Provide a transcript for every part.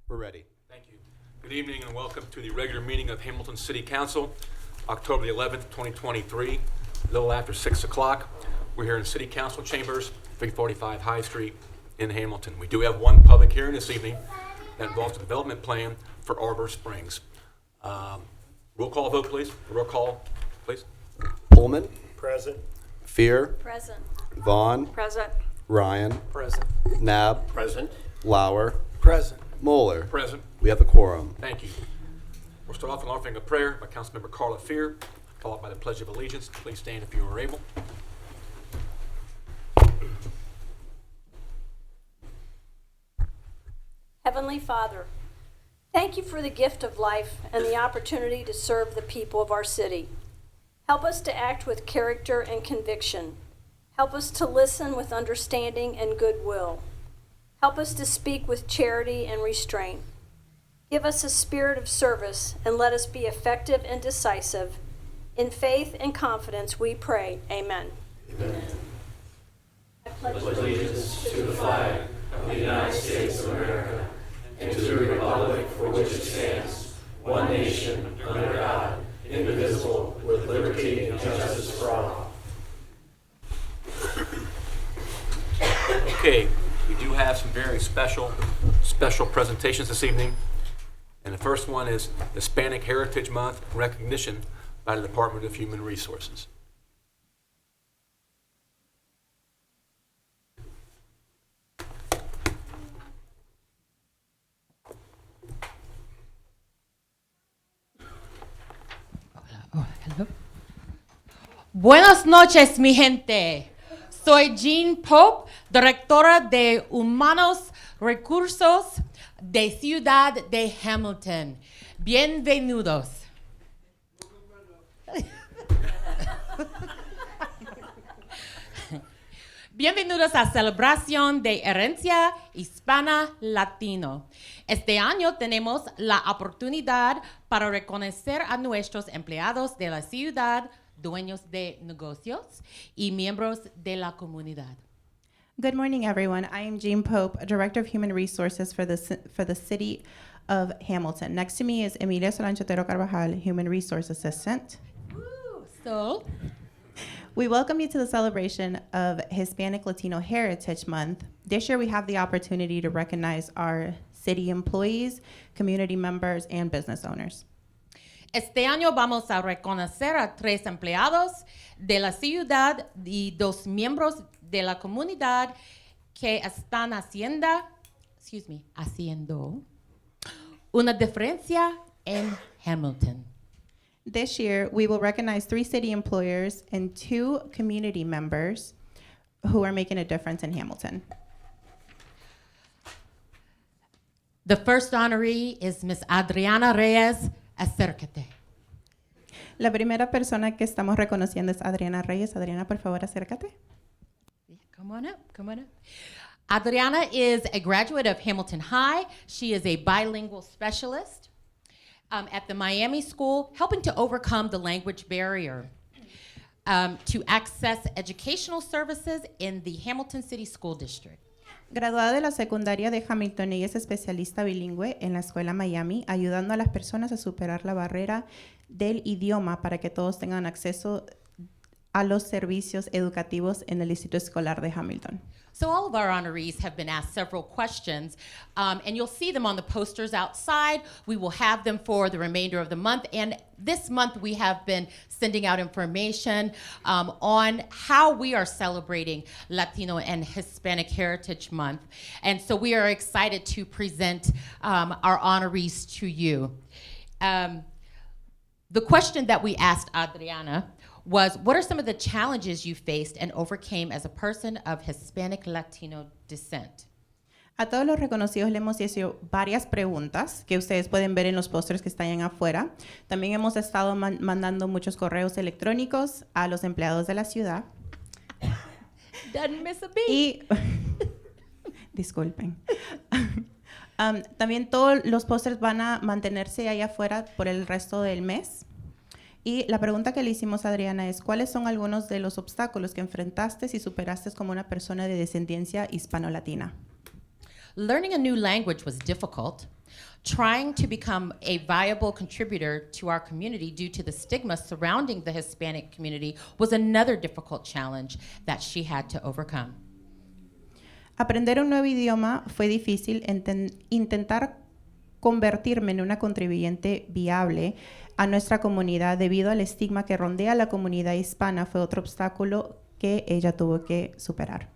We're ready. Thank you. Good evening and welcome to the regular meeting of Hamilton City Council, October the 11th, 2023, a little after 6 o'clock. We're here in City Council Chambers, 345 High Street in Hamilton. We do have one public hearing this evening that involves the development plan for Arbor Springs. Roll call vote, please. Roll call, please. Pullman, Present. Fear, Present. Vaughn, Present. Ryan, Present. Nab, Present. Lauer, Present. Moeller. Present. We have the quorum. Thank you. We'll start off with an offering of prayer by Councilmember Carla Fear, followed by the Pledge of Allegiance. Please stand if you are able. Heavenly Father, thank you for the gift of life and the opportunity to serve the people of our city. Help us to act with character and conviction. Help us to listen with understanding and goodwill. Help us to speak with charity and restraint. Give us a spirit of service and let us be effective and decisive. In faith and confidence we pray. Amen. Amen. I pledge Allegiance to the flag of the United States of America and to the republic for which it stands, one nation, under God, indivisible, with liberty and justice for all. Okay, we do have some very special presentations this evening. And the first one is Hispanic Heritage Month recognition by the Department of Human Resources. Hello. Buenas noches, mi gente. Soy Jean Pope, directora de Humanos Recursos de Ciudad de Hamilton. Bienvenidos. Bienvenidos a Celebración de Herencia Hispana Latino. Este año tenemos la oportunidad para reconocer a nuestros empleados de la ciudad, dueños de negocios y miembros de la comunidad. Good morning, everyone. I am Jean Pope, Director of Human Resources for the City of Hamilton. Next to me is Emilia Solanchotero Carvajal, Human Resource Assistant. So, We welcome you to the celebration of Hispanic Latino Heritage Month. This year, we have the opportunity to recognize our city employees, community members, and business owners. este año vamos a reconocer a 3 empleados de la ciudad y 2 miembros de la comunidad que están haciendo una diferencia en Hamilton. This year, we will recognize 3 city employers and 2 community members who are making a difference in Hamilton. The first honoree is Miss Adriana Reyes. Acércate. La primera persona que estamos reconociendo es Adriana Reyes. Adriana, por favor, acércate. Come on up, come on up. Adriana is a graduate of Hamilton High. She is a bilingual specialist at the Miami School, helping to overcome the language barrier to access educational services in the Hamilton City School District. Graduada de la secundaria de Hamilton, ella es especialista bilingüe en la Escuela Miami, ayudando a las personas a superar la barrera del idioma para que todos tengan acceso a los servicios educativos en el Distrito Escolar de Hamilton. So all of our honorees have been asked several questions, and you'll see them on the posters outside. We will have them for the remainder of the month, and this month we have been sending out information on how we are celebrating Latino and Hispanic Heritage Month. And so we are excited to present our honorees to you. The question that we asked Adriana was, what are some of the challenges you faced and overcame as a person of Hispanic Latino descent? A todos los reconocidos le hemos hecho varias preguntas que ustedes pueden ver en los pósters que están afuera. También hemos estado mandando muchos correos electrónicos a los empleados de la ciudad. Doesn't miss a beat. Y, disculpen. También todos los pósters van a mantenerse allá afuera por el resto del mes. Y la pregunta que le hicimos a Adriana es, ¿cuáles son algunos de los obstáculos que enfrentaste y superaste como una persona de descendencia hispano-latina? Learning a new language was difficult. Trying to become a viable contributor to our community due to the stigma surrounding the Hispanic community was another difficult challenge that she had to overcome. Aprender un nuevo idioma fue difícil. Intentar convertirme en una contribuyente viable a nuestra comunidad debido al estigma que rodea a la comunidad hispana fue otro obstáculo que ella tuvo que superar.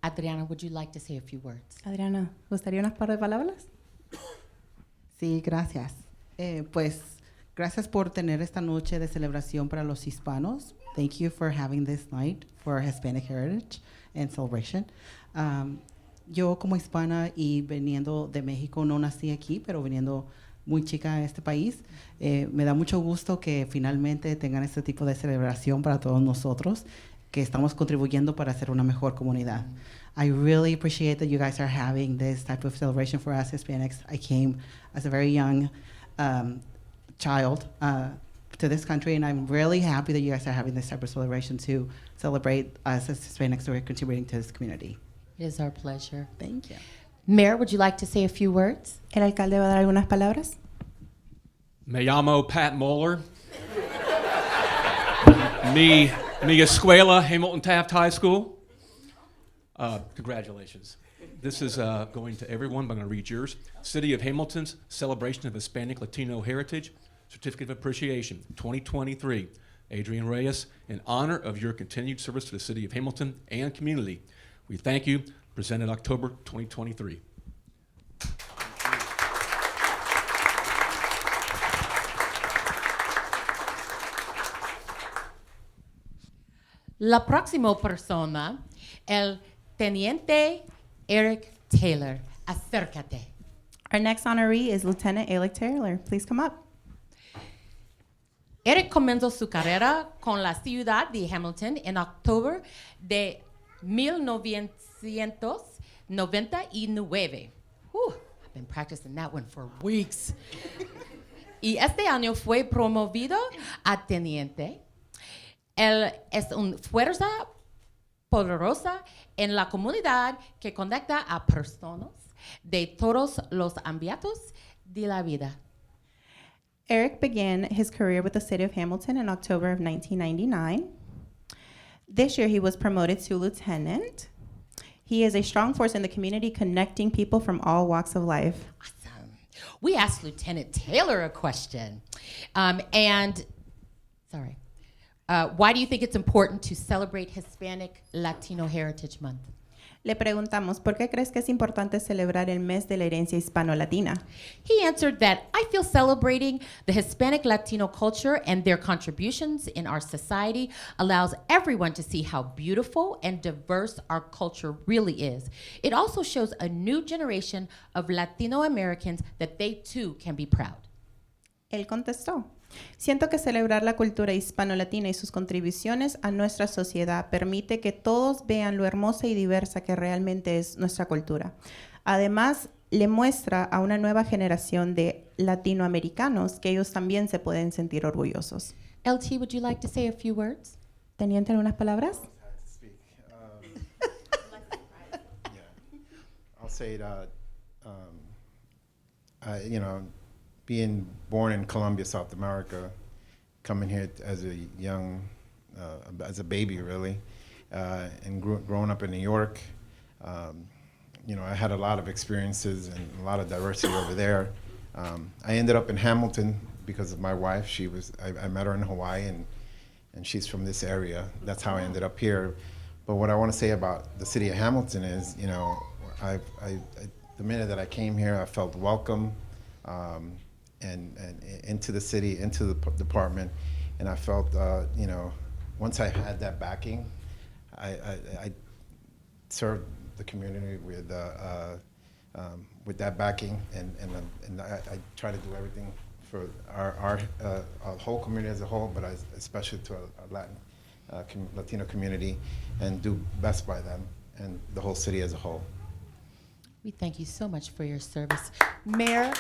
Adriana, would you like to say a few words? Adriana, ¿gustaría unas par de palabras? Sí, gracias. Pues gracias por tener esta noche de celebración para los hispanos. Thank you for having this night for Hispanic Heritage and Celebration. Yo como hispana y viniendo de México, no nací aquí, pero viniendo muy chica a este país, me da mucho gusto que finalmente tengan este tipo de celebración para todos nosotros, que estamos contribuyendo para hacer una mejor comunidad. I really appreciate that you guys are having this type of celebration for us Hispanics. I came as a very young child to this country, and I'm really happy that you guys are having this type of celebration to celebrate us as Hispanics who are contributing to this community. It is our pleasure. Thank you. Mayor, would you like to say a few words? ¿El alcalde va a dar algunas palabras? Me llamo Pat Moeller. Mi escuela, Hamilton Taft High School. Congratulations. This is going to everyone, but I'm going to read yours. City of Hamilton's Celebration of Hispanic Latino Heritage Certificate of Appreciation 2023. Adrian Reyes, in honor of your continued service to the City of Hamilton and community, we thank you. Presented October 2023. La próxima persona, el Teniente Eric Taylor. Acércate. Our next honoree is Lieutenant Eric Taylor. Please come up. Eric comenzó su carrera con la ciudad de Hamilton en octubre de 1999. I've been practicing that one for weeks. Y este año fue promovido a teniente. Él es una fuerza poderosa en la comunidad que conecta a personas de todos los ámbitos de la vida. Eric began his career with the City of Hamilton in October of 1999. This year, he was promoted to lieutenant. He is a strong force in the community, connecting people from all walks of life. Awesome. We asked Lieutenant Taylor a question. Why do you think it's important to celebrate Hispanic Latino Heritage Month? Le preguntamos, ¿por qué crees que es importante celebrar el mes de la herencia hispano-latina? He answered that, I feel celebrating the Hispanic Latino culture and their contributions in our society allows everyone to see how beautiful and diverse our culture really is. It also shows a new generation of Latino Americans that they too can be proud. Él contestó, siento que celebrar la cultura hispano-latina y sus contribuciones a nuestra sociedad permite que todos vean lo hermosa y diversa que realmente es nuestra cultura. Además, le muestra a una nueva generación de latinoamericanos que ellos también se pueden sentir orgullosos. LT, would you like to say a few words? ¿Teniente algunas palabras? I'll say that, being born in Colombia, South America, coming here as a young, as a baby really, and growing up in New York, I had a lot of experiences and a lot of diversity over there. I ended up in Hamilton because of my wife. I met her in Hawaii, and she's from this area. That's how I ended up here. But what I want to say about the city of Hamilton is, the minute that I came here, I felt welcome. And into the city, into the department, and I felt, once I had that backing, I served the community with that backing, and I try to do everything for our whole community as a whole, but especially to our Latino community, and do best by them and the whole city as a whole. We thank you so much for your service. Mayor.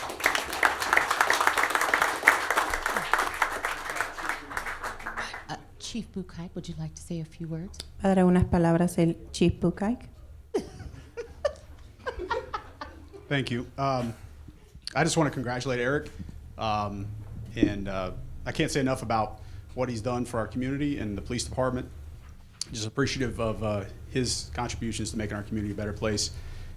Chief Bukaik, would you like to say a few words? Va a dar unas palabras el Chief Bukaik. Thank you. I just want to congratulate Eric. And I can't say enough about what he's done for our community and the police department. Just appreciative of his contributions to making our community a better place.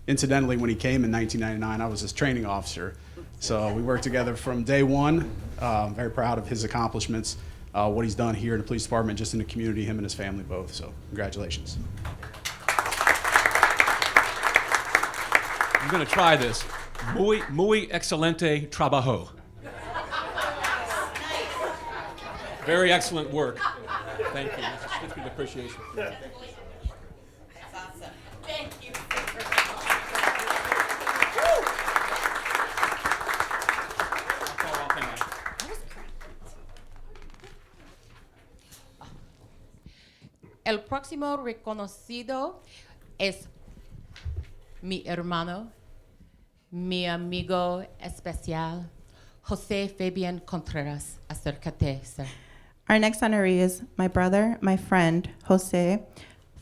Incidentally, when he came in 1999, I was his training officer. So we worked together from day one. Very proud of his accomplishments, what he's done here in the police department, just in the community, him and his family both. So congratulations. I'm going to try this. Muy excelente trabajo. Very excellent work. Thank you. That's a certificate of appreciation. That's awesome. Thank you. El próximo reconocido es mi hermano, mi amigo especial, José Fabián Contreras. Acércate, sir. Our next honoree is my brother, my friend, José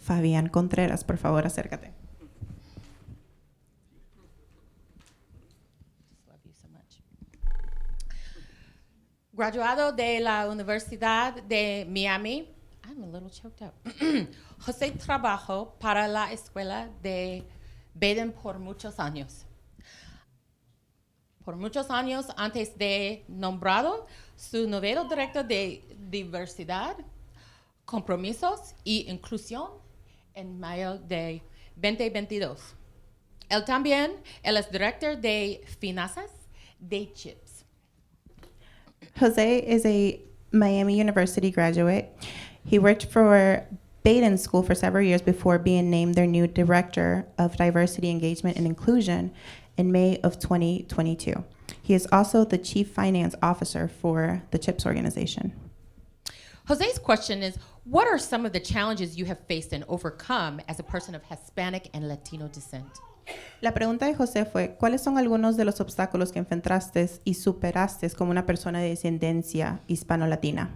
Fabián Contreras. Por favor, acércate. Love you so much. Graduado de la Universidad de Miami, I'm a little choked up. José trabajó para la escuela de Baden por muchos años. Por muchos años antes de nombrado su nuevo director de diversidad, compromisos y inclusión en mayo de 2022. Él también es director de finanzas de CHIPS. Jose is a Miami University graduate. He worked for Baden School for several years before being named their new Director of Diversity, Engagement, and Inclusion in May of 2022. He is also the Chief Finance Officer for the CHIPS organization. Jose's question is, what are some of the challenges you have faced and overcome as a person of Hispanic and Latino descent? La pregunta de José fue, ¿cuáles son algunos de los obstáculos que enfrentaste y superaste como una persona de descendencia hispano-latina?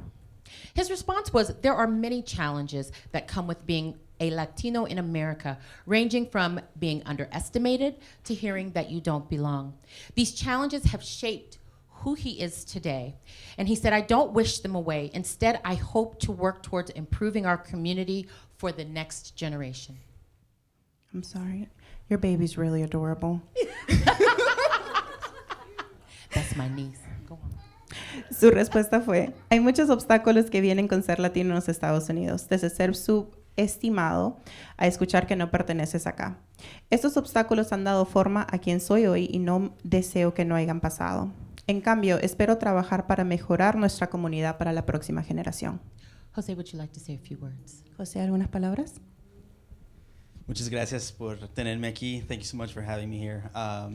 His response was, there are many challenges that come with being a Latino in America, ranging from being underestimated to hearing that you don't belong. These challenges have shaped who he is today. And he said, I don't wish them away. Instead, I hope to work towards improving our community for the next generation. I'm sorry. Your baby's really adorable. That's my niece. Go on. Su respuesta fue, hay muchos obstáculos que vienen con ser latino en los Estados Unidos, desde ser subestimado a escuchar que no perteneces acá. Estos obstáculos han dado forma a quien soy hoy y no deseo que no hayan pasado. En cambio, espero trabajar para mejorar nuestra comunidad para la próxima generación. Jose, would you like to say a few words? José, ¿algunas palabras? Muchas gracias por tenerme aquí. Thank you so much for having me here. I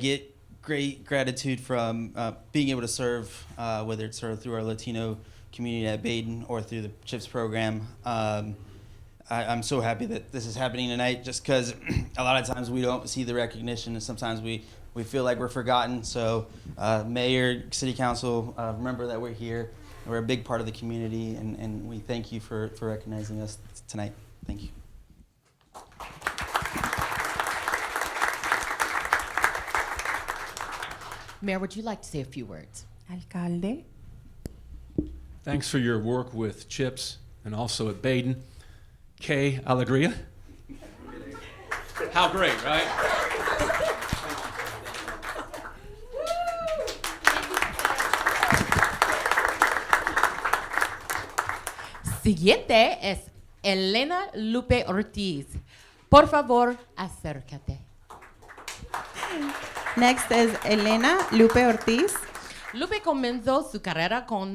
get great gratitude from being able to serve, whether it's through our Latino community at Baden or through the CHIPS program. I'm so happy that this is happening tonight, just because a lot of times we don't see the recognition, and sometimes we feel like we're forgotten. So Mayor, City Council, remember that we're here. We're a big part of the community, and we thank you for recognizing us tonight. Thank you. Mayor, would you like to say a few words? Alcalde. Thanks for your work with CHIPS and also at Baden. Qué alegría. How great, right? Siguiente es Elena Lupe Ortiz. Por favor, acércate. Next is Elena Lupe Ortiz. Lupe comenzó su carrera con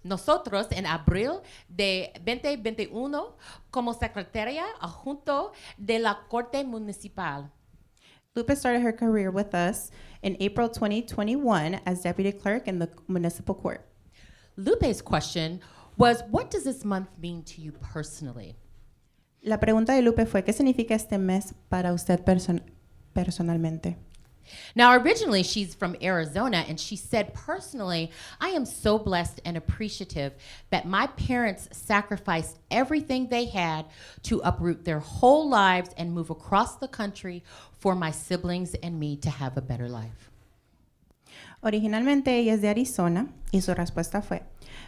nosotros en abril de 2021 como secretaria adjunto de la Corte Municipal. Lupe started her career with us in April 2021 as deputy clerk in the municipal court. Lupe's question was, what does this month mean to you personally? La pregunta de Lupe fue, ¿qué significa este mes para usted personalmente? Now, originally, she's from Arizona, and she said, personally, I am so blessed and appreciative that my parents sacrificed everything they had to uproot their whole lives and move across the country for my siblings and me to have a better life. Originalmente ella es de Arizona y su respuesta fue,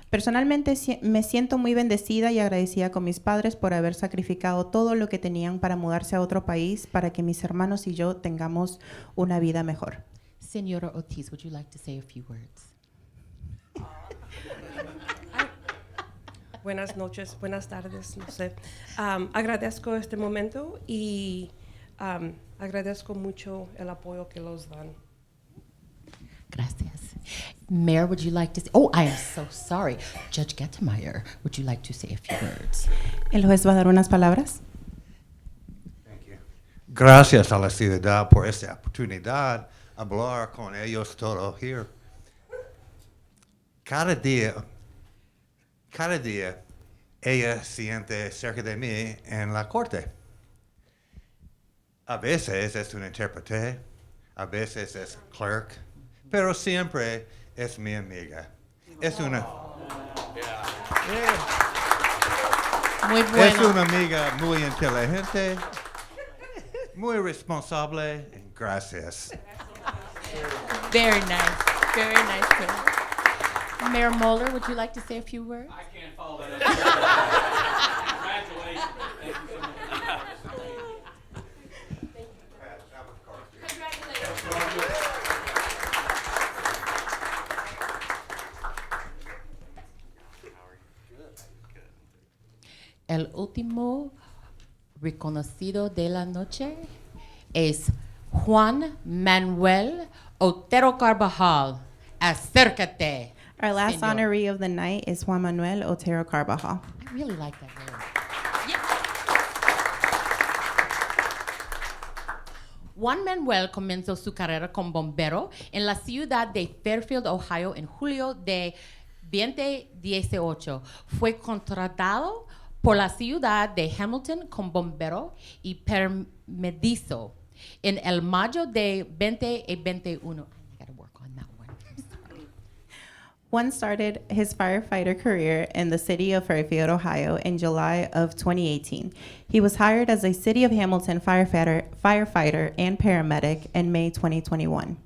personalmente me siento muy bendecida y agradecida con mis padres por haber sacrificado todo lo que tenían para mudarse a otro país para que mis hermanos y yo tengamos una vida mejor. Señora Ortiz, would you like to say a few words? Buenas noches, buenas tardes, no sé. Agradezco este momento y agradezco mucho el apoyo que los dan. Gracias. Mayor, would you like to say? Oh, I am so sorry. Judge Gettemeyer, would you like to say a few words? El juez va a dar unas palabras. Gracias a la ciudad por esta oportunidad hablar con ellos todos here. Cada día ella siente cerca de mí en la corte. A veces es un intérprete, a veces es clerk, pero siempre es mi amiga. Es una Muy es bueno. una amiga muy inteligente, muy responsable. Gracias. Very nice. Very nice. Sir. Mayor Moeller, would you like to say a few words? I can't follow that up. Congratulations. Thank you so El último reconocido de la noche es Juan Manuel Otero Carvajal. Acércate. Our last Señor. honoree of the night is Juan Manuel Otero Carvajal. I really like that word. Juan Manuel comenzó su carrera como bombero en la ciudad de Fairfield, Ohio, en julio de 2018. Fue contratado por la ciudad de Hamilton como bombero y paramedico en el mayo de 2021. I gotta work on that one. Juan started his firefighter career in the city of Fairfield, Ohio in July of 2018. He was hired as a City of Hamilton firefighter and paramedic in May 2021.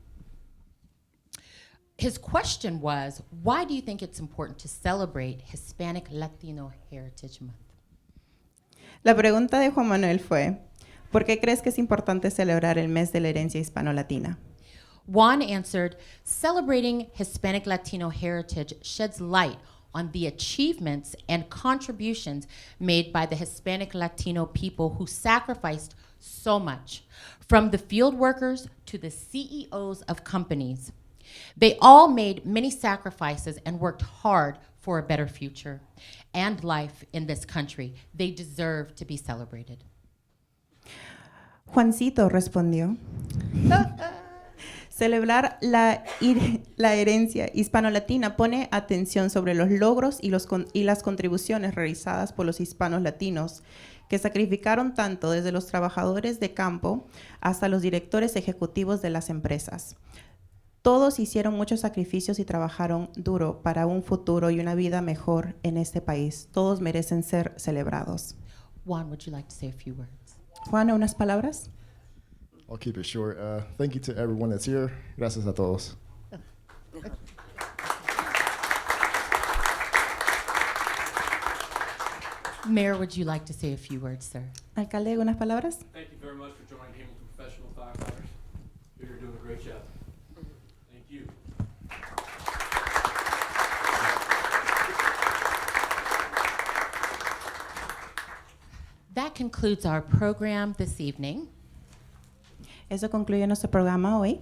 His question was, why do you think it's important to celebrate Hispanic Latino Heritage Month? La pregunta de Juan Manuel fue, ¿por qué crees que es importante celebrar el mes de la herencia hispano-latina? Juan answered, celebrating Hispanic Latino heritage sheds light on the achievements and contributions made by the Hispanic Latino people who sacrificed so much, from the field workers to the CEOs of companies. They all made many sacrifices and worked hard for a better future and life in this country. They deserve to be celebrated. Juancito respondió, celebrar la herencia hispano-latina pone atención sobre los logros y las contribuciones realizadas por los hispanos latinos que sacrificaron tanto desde los trabajadores de campo hasta los directores ejecutivos de las empresas. Todos hicieron muchos sacrificios y trabajaron duro para un futuro y una vida mejor en este país. Todos merecen ser celebrados. Juan, would you like to say a few words? Juan, ¿unas palabras? I'll keep it short. Thank you to everyone that's here. Gracias a todos. Mayor, would you like to say a few words, sir? Alcalde, ¿unas palabras? Thank you very much for joining Hamilton Professional Firefighters. You're doing a great job. Thank you. That concludes our program this evening. Eso concluye nuestro programa hoy.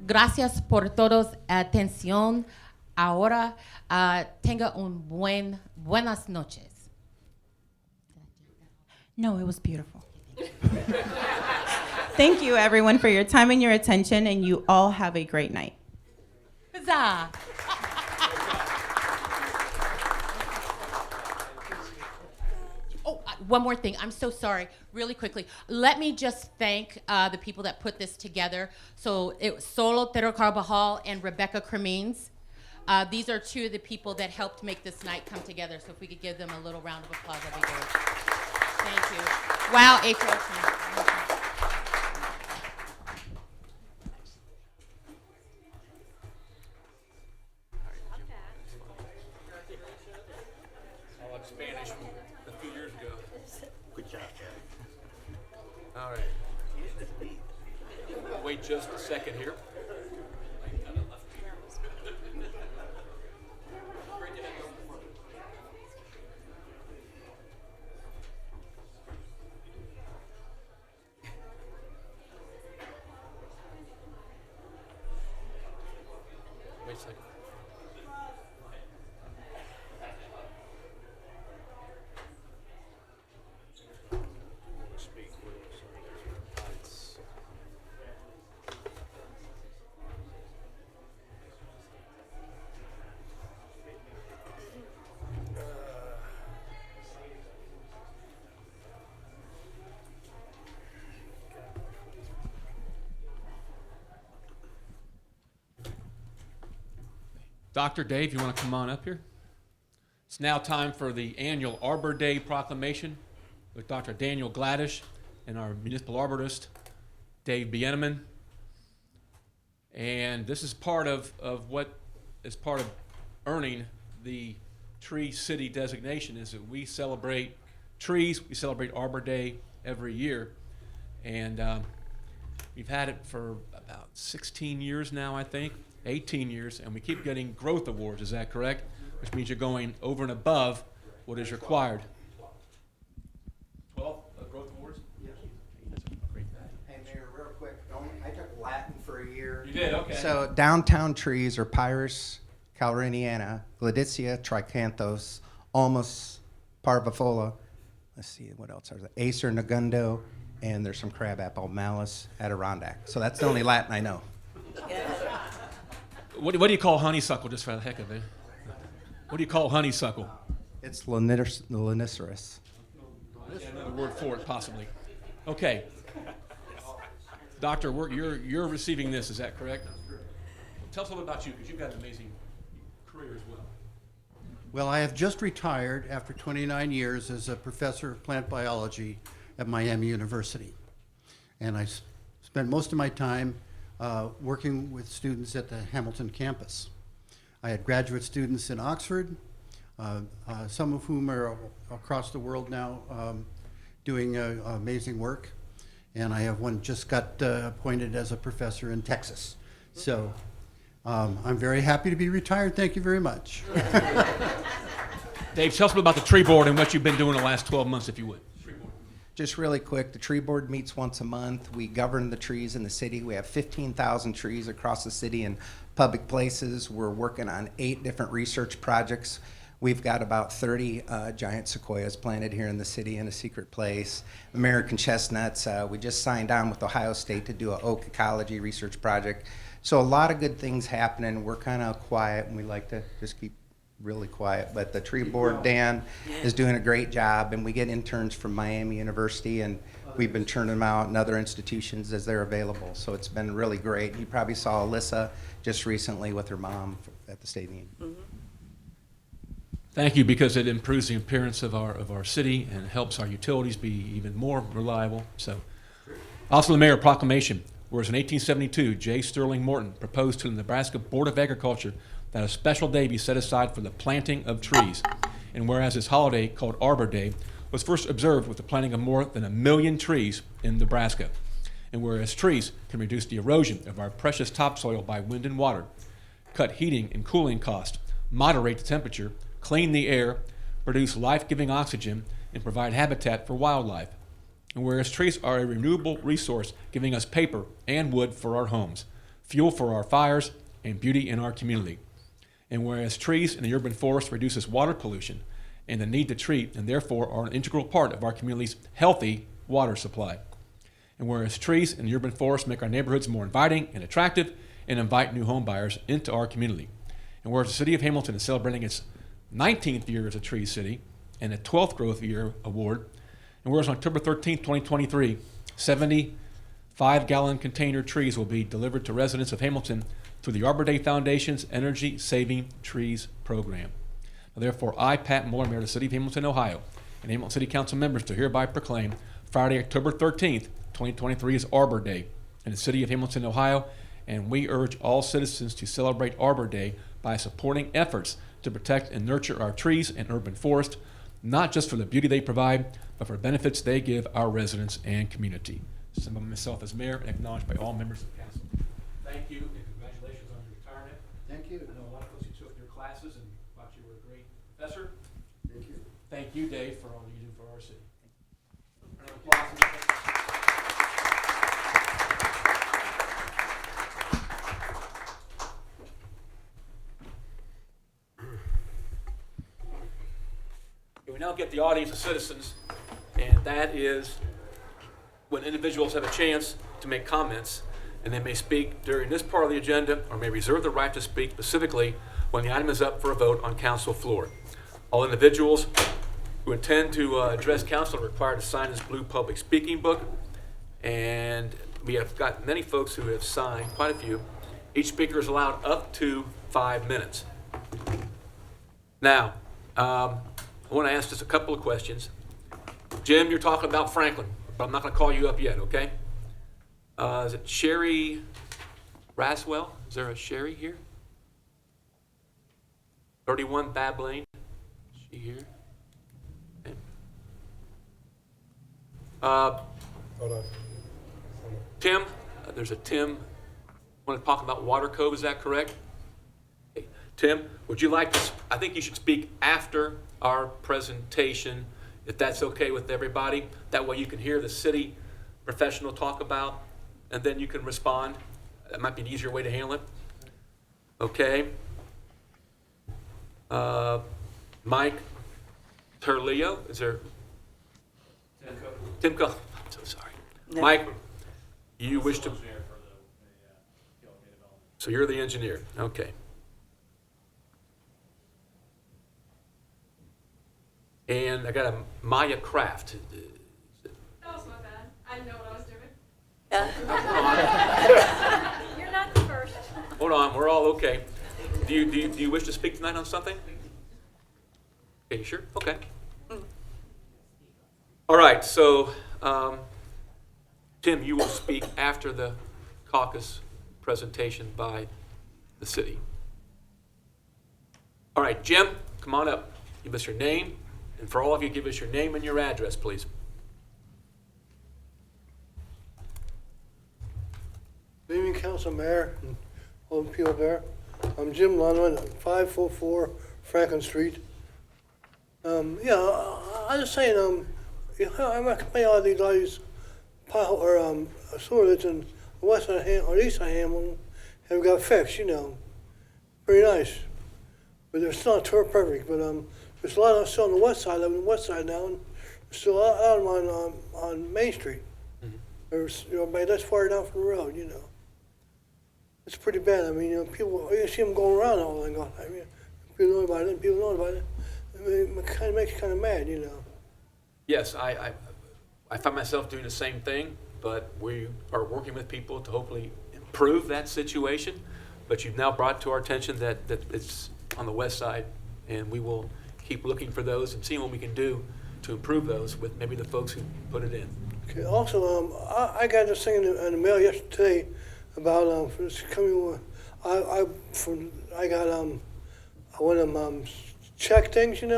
Gracias por todos atención. Ahora tenga buenas noches. No, it was beautiful. Thank you, everyone, for your time and your attention, and you all have a great night. Huzzah! Oh, one more thing. I'm so sorry. Really quickly, let me just thank the people that put this together. So it was Solo Tero Carvajal and Rebecca Cremines. These are two of the people that helped make this night come together. So if we could give them a little round of applause, that'd be great. Thank you. Wow, HR team. I like Spanish from a few years ago. Good job, All right. We'll wait just a second here. Wait a second. Dr. Dave, you want to come on up here? It's now time for the annual Arbor Day proclamation with Dr. Daniel Gladish and our municipal arborist, Dave Bieneman. And this is part of what is part of earning the Tree City designation, is that we celebrate trees, we celebrate Arbor Day every year. And we've had it for about 16 years now, I think. 18 years, and we keep getting growth awards, is that correct? Which means you're going over and above what is required. 12 growth awards? Yes. That's great. Hey, Mayor, real quick, I took Latin for a year. You did, okay. So downtown trees are Pyrus calleriniana, Gladitsia tricanthos, Ulmus parvifolia. Let's see, what else are there? Acer negundo, and there's some crabapple, Malus adirondack. So that's the only Latin I know. What do you call honeysuckle, just for the heck of it? What do you call honeysuckle? It's Laniceros. Another word for it, possibly. Okay. Doctor, you're receiving this, is that correct? Tell us a little about you, because you've got an amazing career as well. Well, I have just retired after 29 years as a professor of plant biology at Miami University. And I spent most of my time working with students at the Hamilton campus. I had graduate students in Oxford, some of whom are across the world now doing amazing work. And I have one just got appointed as a professor in Texas. So I'm very happy to be retired. Thank you very much. Dave, tell us about the tree board and what you've been doing the last 12 months, if you would. Just really quick, the tree board meets once a month. We govern the trees in the city. We have 15,000 trees across the city in public places. We're working on 8 different research projects. We've got about 30 giant sequoias planted here in the city in a secret place. American chestnuts. We just signed on with Ohio State to do an oak ecology research project. So a lot of good things happening. We're kind of quiet, and we like to just keep really quiet, but the tree board, Dan, is doing a great job, and we get interns from Miami University, and we've been turning them out in other institutions as they're available. So it's been really great. You probably saw Alyssa just recently with her mom at the State of the Union. Thank you, because it improves the appearance of our city and helps our utilities be even more reliable. So, also the mayor proclamation. Whereas in 1872, J. Sterling Morton proposed to the Nebraska Board of Agriculture that a special day be set aside for the planting of trees. And whereas this holiday, called Arbor Day, was first observed with the planting of more than 1 million trees in Nebraska. And whereas trees can reduce the erosion of our precious topsoil by wind and water, cut heating and cooling costs, moderate the temperature, clean the air, produce life-giving oxygen, and provide habitat for wildlife. And whereas trees are a renewable resource, giving us paper and wood for our homes, fuel for our fires, and beauty in our community. And whereas trees in the urban forest reduces water pollution and the need to treat, and therefore are an integral part of our community's healthy water supply. And whereas trees in the urban forest make our neighborhoods more inviting and attractive and invite new home buyers into our community. And whereas the city of Hamilton is celebrating its 19th year as a tree city and a 12th growth year award, And whereas on October 13th, 2023, 75-gallon container trees will be delivered to residents of Hamilton through the Arbor Day Foundation's Energy Saving Trees program. Now, therefore, I, Pat Muller, Mayor of the City of Hamilton, Ohio, and Hamilton City Council members do hereby proclaim Friday, October 13th, 2023 is Arbor Day in the City of Hamilton, Ohio, and we urge all citizens to celebrate Arbor Day by supporting efforts to protect and nurture our trees and urban forest, not just for the beauty they provide, but for benefits they give our residents and community. Sent by myself as mayor and acknowledged by all members of the council. Thank you and congratulations on your retirement. Thank you. I know a lot of folks who took your classes and thought you were a great professor. Thank you. Thank you, Dave, for all you do for our city. Round of applause. We now get the audience of citizens, and that is when individuals have a chance to make comments, and they may speak during this part of the agenda or may reserve the right to speak specifically when the item is up for a vote on council floor. All individuals who intend to address council are required to sign this blue public speaking book, and we have got many folks who have signed, quite a few. Each speaker is allowed up to 5 minutes. Now, I want to ask just a couple of questions. Jim, you're talking about Franklin, but I'm not going to call you up yet, okay? Is it Sherry Raswell? Is there a Sherry here? 31 Bab Lane. Is she here? Okay. Hold on. Tim, there's a Tim. Want to talk about Water Cove, is that correct? Okay. Tim, would you like to, I think you should speak after our presentation, if that's okay with everybody. That way you can hear the city professional talk about, and then you can respond. That might be an easier way to handle it. Okay. Mike Turlio, is there? Timko. I'm so sorry. No. Mike, you wish to. So you're the engineer. Okay. And I got a Maya Craft. That was my bad. I didn't know what I was doing. You're not the first. Hold on, we're all okay. Do you wish to speak tonight on something? Okay, you sure? Okay. All right, so Tim, you will speak after the caucus presentation by the city. All right, Jim, come on up. Give us your name, and for all of you, give us your name and your address, please. Good evening, Council Mayor and all the people there. I'm Jim Lunman, 544 Franklin Street. I'm just saying, I'm not complaining all these pothole or sewer that's in the west side of or east side of Hamilton have got fixed, Pretty nice. But they're still not perfect, but there's a lot of still on the west side. I live on the west side now, and there's still a lot of them on Main Street. There's, but that's far down from the road, It's pretty bad. I mean, people, you see them going around all the time. I mean, people know about it, and people know about it. I mean, it kind of makes you kind of mad, Yes, I find myself doing the same thing, but we are working with people to hopefully improve that situation. But you've now brought to our attention that it's on the west side, and we will keep looking for those and seeing what we can do to improve those with maybe the folks who put it in. Okay. Also, I got this thing in the mail yesterday about it's coming. I got one of them check things, and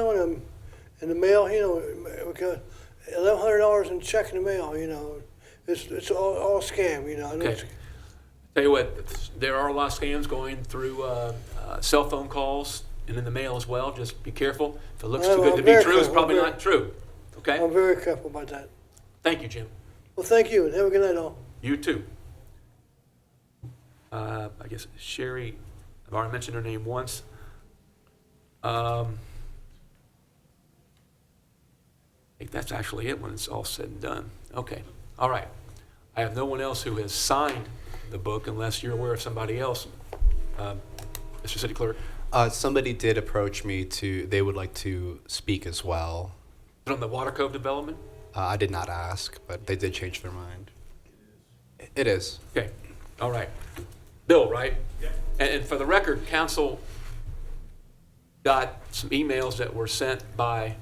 in the mail, we got $1,100 in check in the mail, It's all scam, I know. Okay. Tell you what, there are a lot of scams going through cell phone calls and in the mail as well. Just be careful. If it looks too good to be true, it's probably not true. Okay? I'm very careful about that. Thank you, Jim. Well, thank you, and have a good night, all. You too. I guess Sherry, I've already mentioned her name once. I think that's actually it when it's all said and done. Okay. All right. I have no one else who has signed the book unless you're aware of somebody else. Mr. City Clerk. Somebody did approach me they would like to speak as well. From the Water Cove development? I did not ask, but they did change their mind. It is. Okay, all right. Bill, right? Yeah. And for the record, council got some emails that were sent by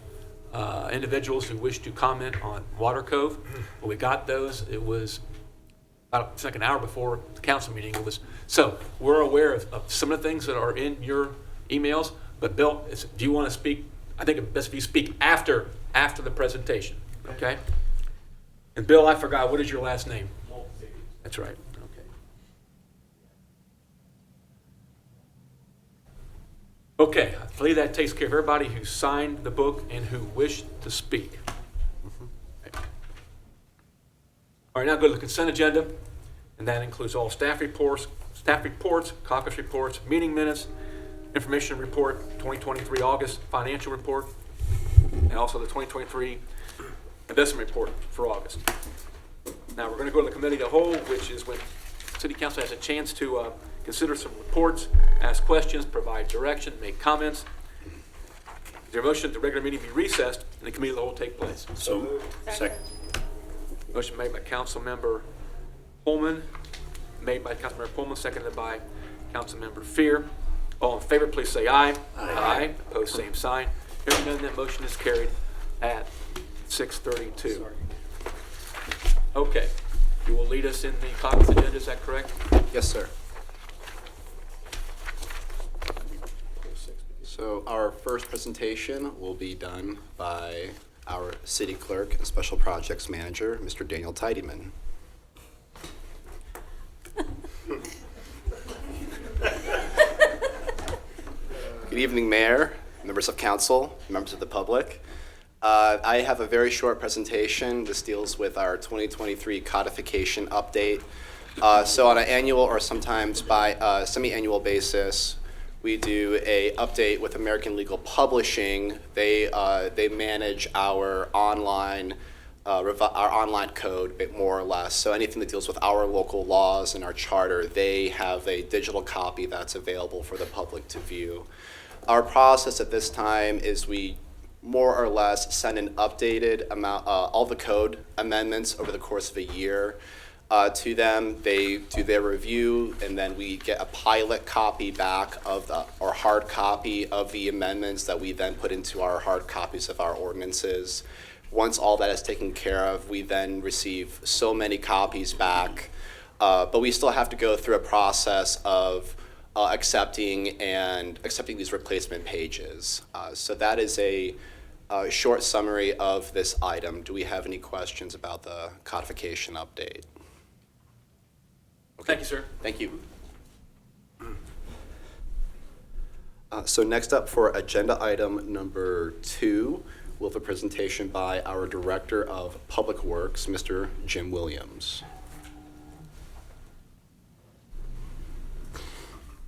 individuals who wished to comment on Water Cove. When we got those, it was about a second hour before the council meeting. So we're aware of some of the things that are in your emails, but Bill, do you want to speak? I think it's best if you speak after the presentation, okay? And Bill, I forgot, what is your last name? That's right, okay. Okay, I believe that takes care of everybody who signed the book and who wished to speak. Okay. All right, now go to the consent agenda, and that includes all staff reports, caucus reports, meeting minutes, information report, 2023 August financial report, and also the 2023 investment report for August. Now we're going to go to the committee of the whole, which is when City Council has a chance to consider some reports, ask questions, provide direction, make comments. Is there a motion that the regular meeting be recessed and the committee of the whole take place? So moved. Second. Motion made by Councilmember Pullman, seconded by Councilmember Fear. All in favor, please say aye. Aye. Opposed, same sign. Hearing none, that motion is carried at 6:32. Okay. You will lead us in the caucus agenda, is that correct? Yes, sir. So our first presentation will be done by our city clerk and special projects manager, Mr. Daniel Tidyman. Good evening, Mayor, members of council, members of the public. I have a very short presentation. This deals with our 2023 codification update. So on an annual or sometimes by a semi-annual basis, we do a update with American Legal Publishing. They manage our online code, more or less. So anything that deals with our local laws and our charter, they have a digital copy that's available for the public to view. Our process at this time is we more or less send an updated amount, all the code amendments over the course of a year to them. They do their review, and then we get a pilot copy back or hard copy of the amendments that we then put into our hard copies of our ordinances. Once all that is taken care of, we then receive so many copies back, but we still have to go through a process of accepting these replacement pages. So that is a short summary of this item. Do we have any questions about the codification update? Okay. Thank you, sir. Thank you. So next up for agenda item number 2, we'll have a presentation by our Director of Public Works, Mr. Jim Williams.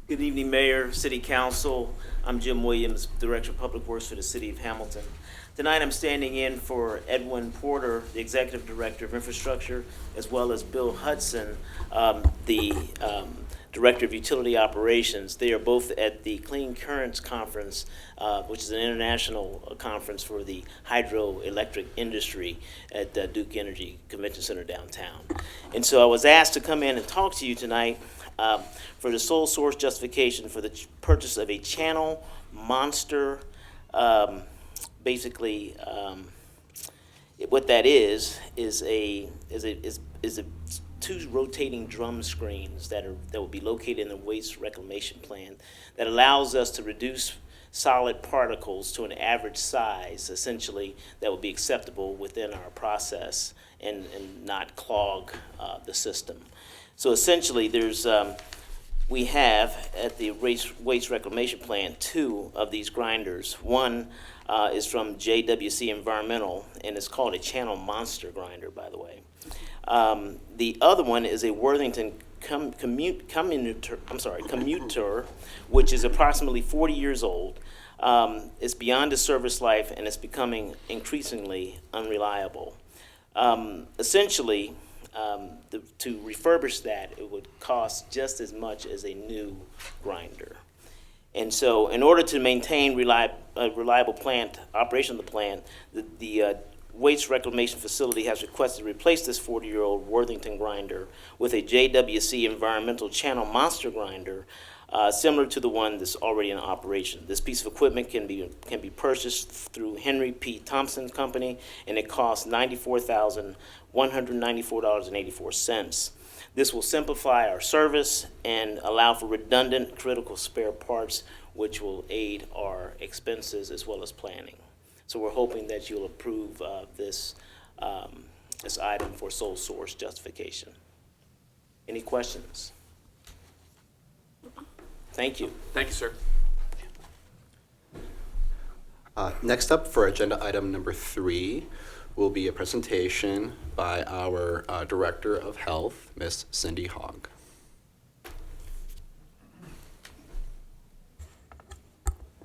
Good evening, Mayor, City Council. I'm Jim Williams, Director of Public Works for the City of Hamilton. Tonight I'm standing in for Edwin Porter, the Executive Director of Infrastructure, as well as Bill Hudson, the Director of Utility Operations. They are both at the Clean Currents Conference, which is an international conference for the hydroelectric industry at Duke Energy Convention Center downtown. And so I was asked to come in and talk to you tonight for the sole source justification for the purchase of a Channel Monster. Basically, what that is 2 rotating drum screens that will be located in the waste reclamation plant that allows us to reduce solid particles to an average size, essentially, that would be acceptable within our process and not clog the system. So essentially, we have at the waste reclamation plant 2 of these grinders. One is from JWC Environmental, and it's called a Channel Monster grinder, by the way. The other one is a Worthington commuter, which is approximately 40 years old. It's beyond its service life, and it's becoming increasingly unreliable. Essentially, to refurbish that, it would cost just as much as a new grinder. And so in order to maintain reliable plant operation of the plant, the Waste Reclamation Facility has requested to replace this 40-year-old Worthington grinder with a JWC Environmental Channel Monster grinder, similar to the one that's already in operation. This piece of equipment can be purchased through Henry P. Thompson Company, and it costs $94,194.84. This will simplify our service and allow for redundant critical spare parts, which will aid our expenses as well as planning. So we're hoping that you'll approve this item for sole source justification. Any questions? Thank you. Thank you, sir. Next up for agenda item number 3 will be a presentation by our Director of Health, Ms. Cindy Hogg.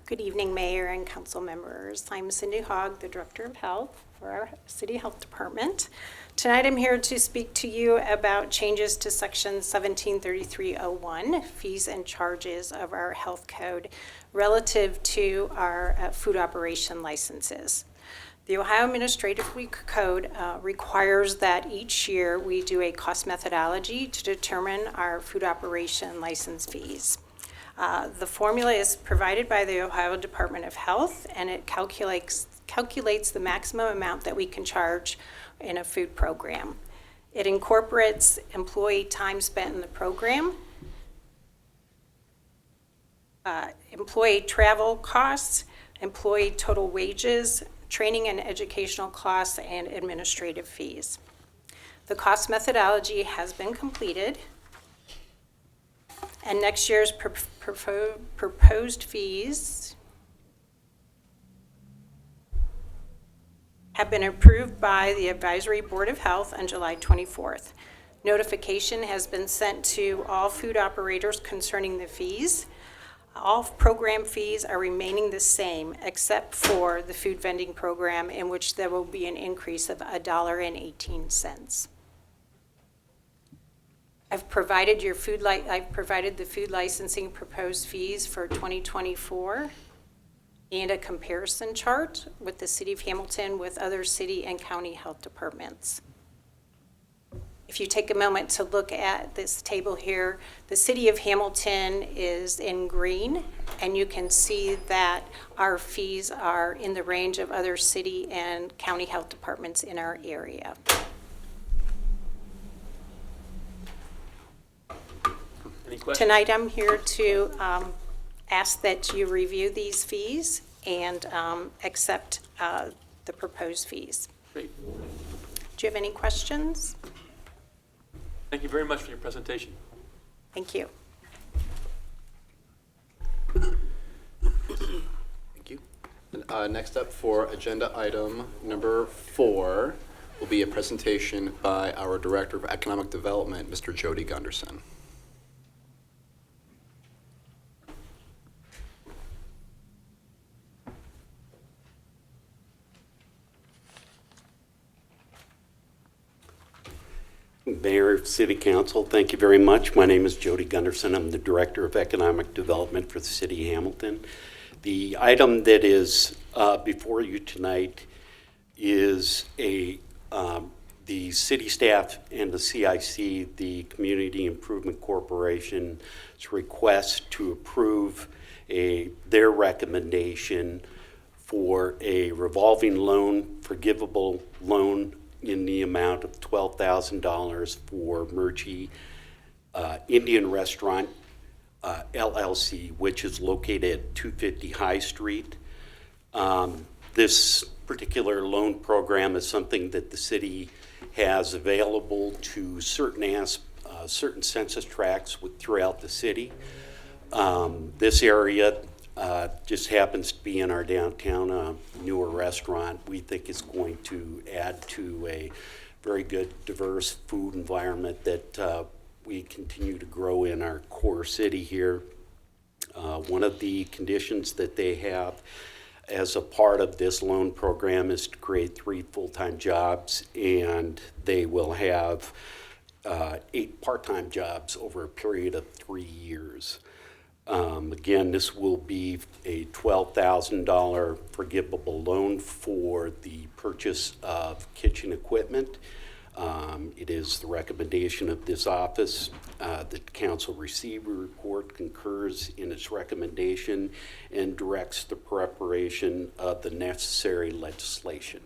Good evening, Mayor and Council members. I'm Cindy Hogg, the Director of Health for our City Health Department. Tonight I'm here to speak to you about changes to Section 173301, fees and charges of our health code relative to our food operation licenses. The Ohio Administrative Code requires that each year we do a cost methodology to determine our food operation license fees. The formula is provided by the Ohio Department of Health, and it calculates the maximum amount that we can charge in a food program. It incorporates employee time spent in the program, employee travel costs, employee total wages, training and educational costs, and administrative fees. The cost methodology has been completed, and next year's proposed fees have been approved by the Advisory Board of Health on July 24th. Notification has been sent to all food operators concerning the fees. All program fees are remaining the same except for the food vending program, in which there will be an increase of $1.18. I've provided the food licensing proposed fees for 2024 and a comparison chart with the City of Hamilton with other city and county health departments. If you take a moment to look at this table here, the City of Hamilton is in green, and you can see that our fees are in the range of other city and county health departments in our area. Any questions? Tonight I'm here to ask that you review these fees and accept the proposed fees. Great. Do you have any questions? Thank you very much for your presentation. Thank you. Thank you. And, next up for agenda item number 4 will be a presentation by our Director of Economic Development, Mr. Jody Gunderson. Mayor, City Council, thank you very much. My name is Jody Gunderson. I'm the Director of Economic Development for the City of Hamilton. The item that is before you tonight is the city staff and the CIC, the Community Improvement Corporation's request to approve their recommendation for a revolving loan, forgivable loan in the amount of $12,000 for Murchie Indian Restaurant LLC, which is located at 250 High Street. This particular loan program is something that the city has available to certain census tracts throughout the city. This area just happens to be in our downtown newer restaurant. We think is going to add to a very good, diverse food environment that we continue to grow in our core city here. One of the conditions that they have as a part of this loan program is to create 3 full-time jobs, and they will have 8 part-time jobs over a period of 3 years. Again, this will be a $12,000 forgivable loan for the purchase of kitchen equipment. It is the recommendation of this office that the council receiver report concurs in its recommendation and directs the preparation of the necessary legislation.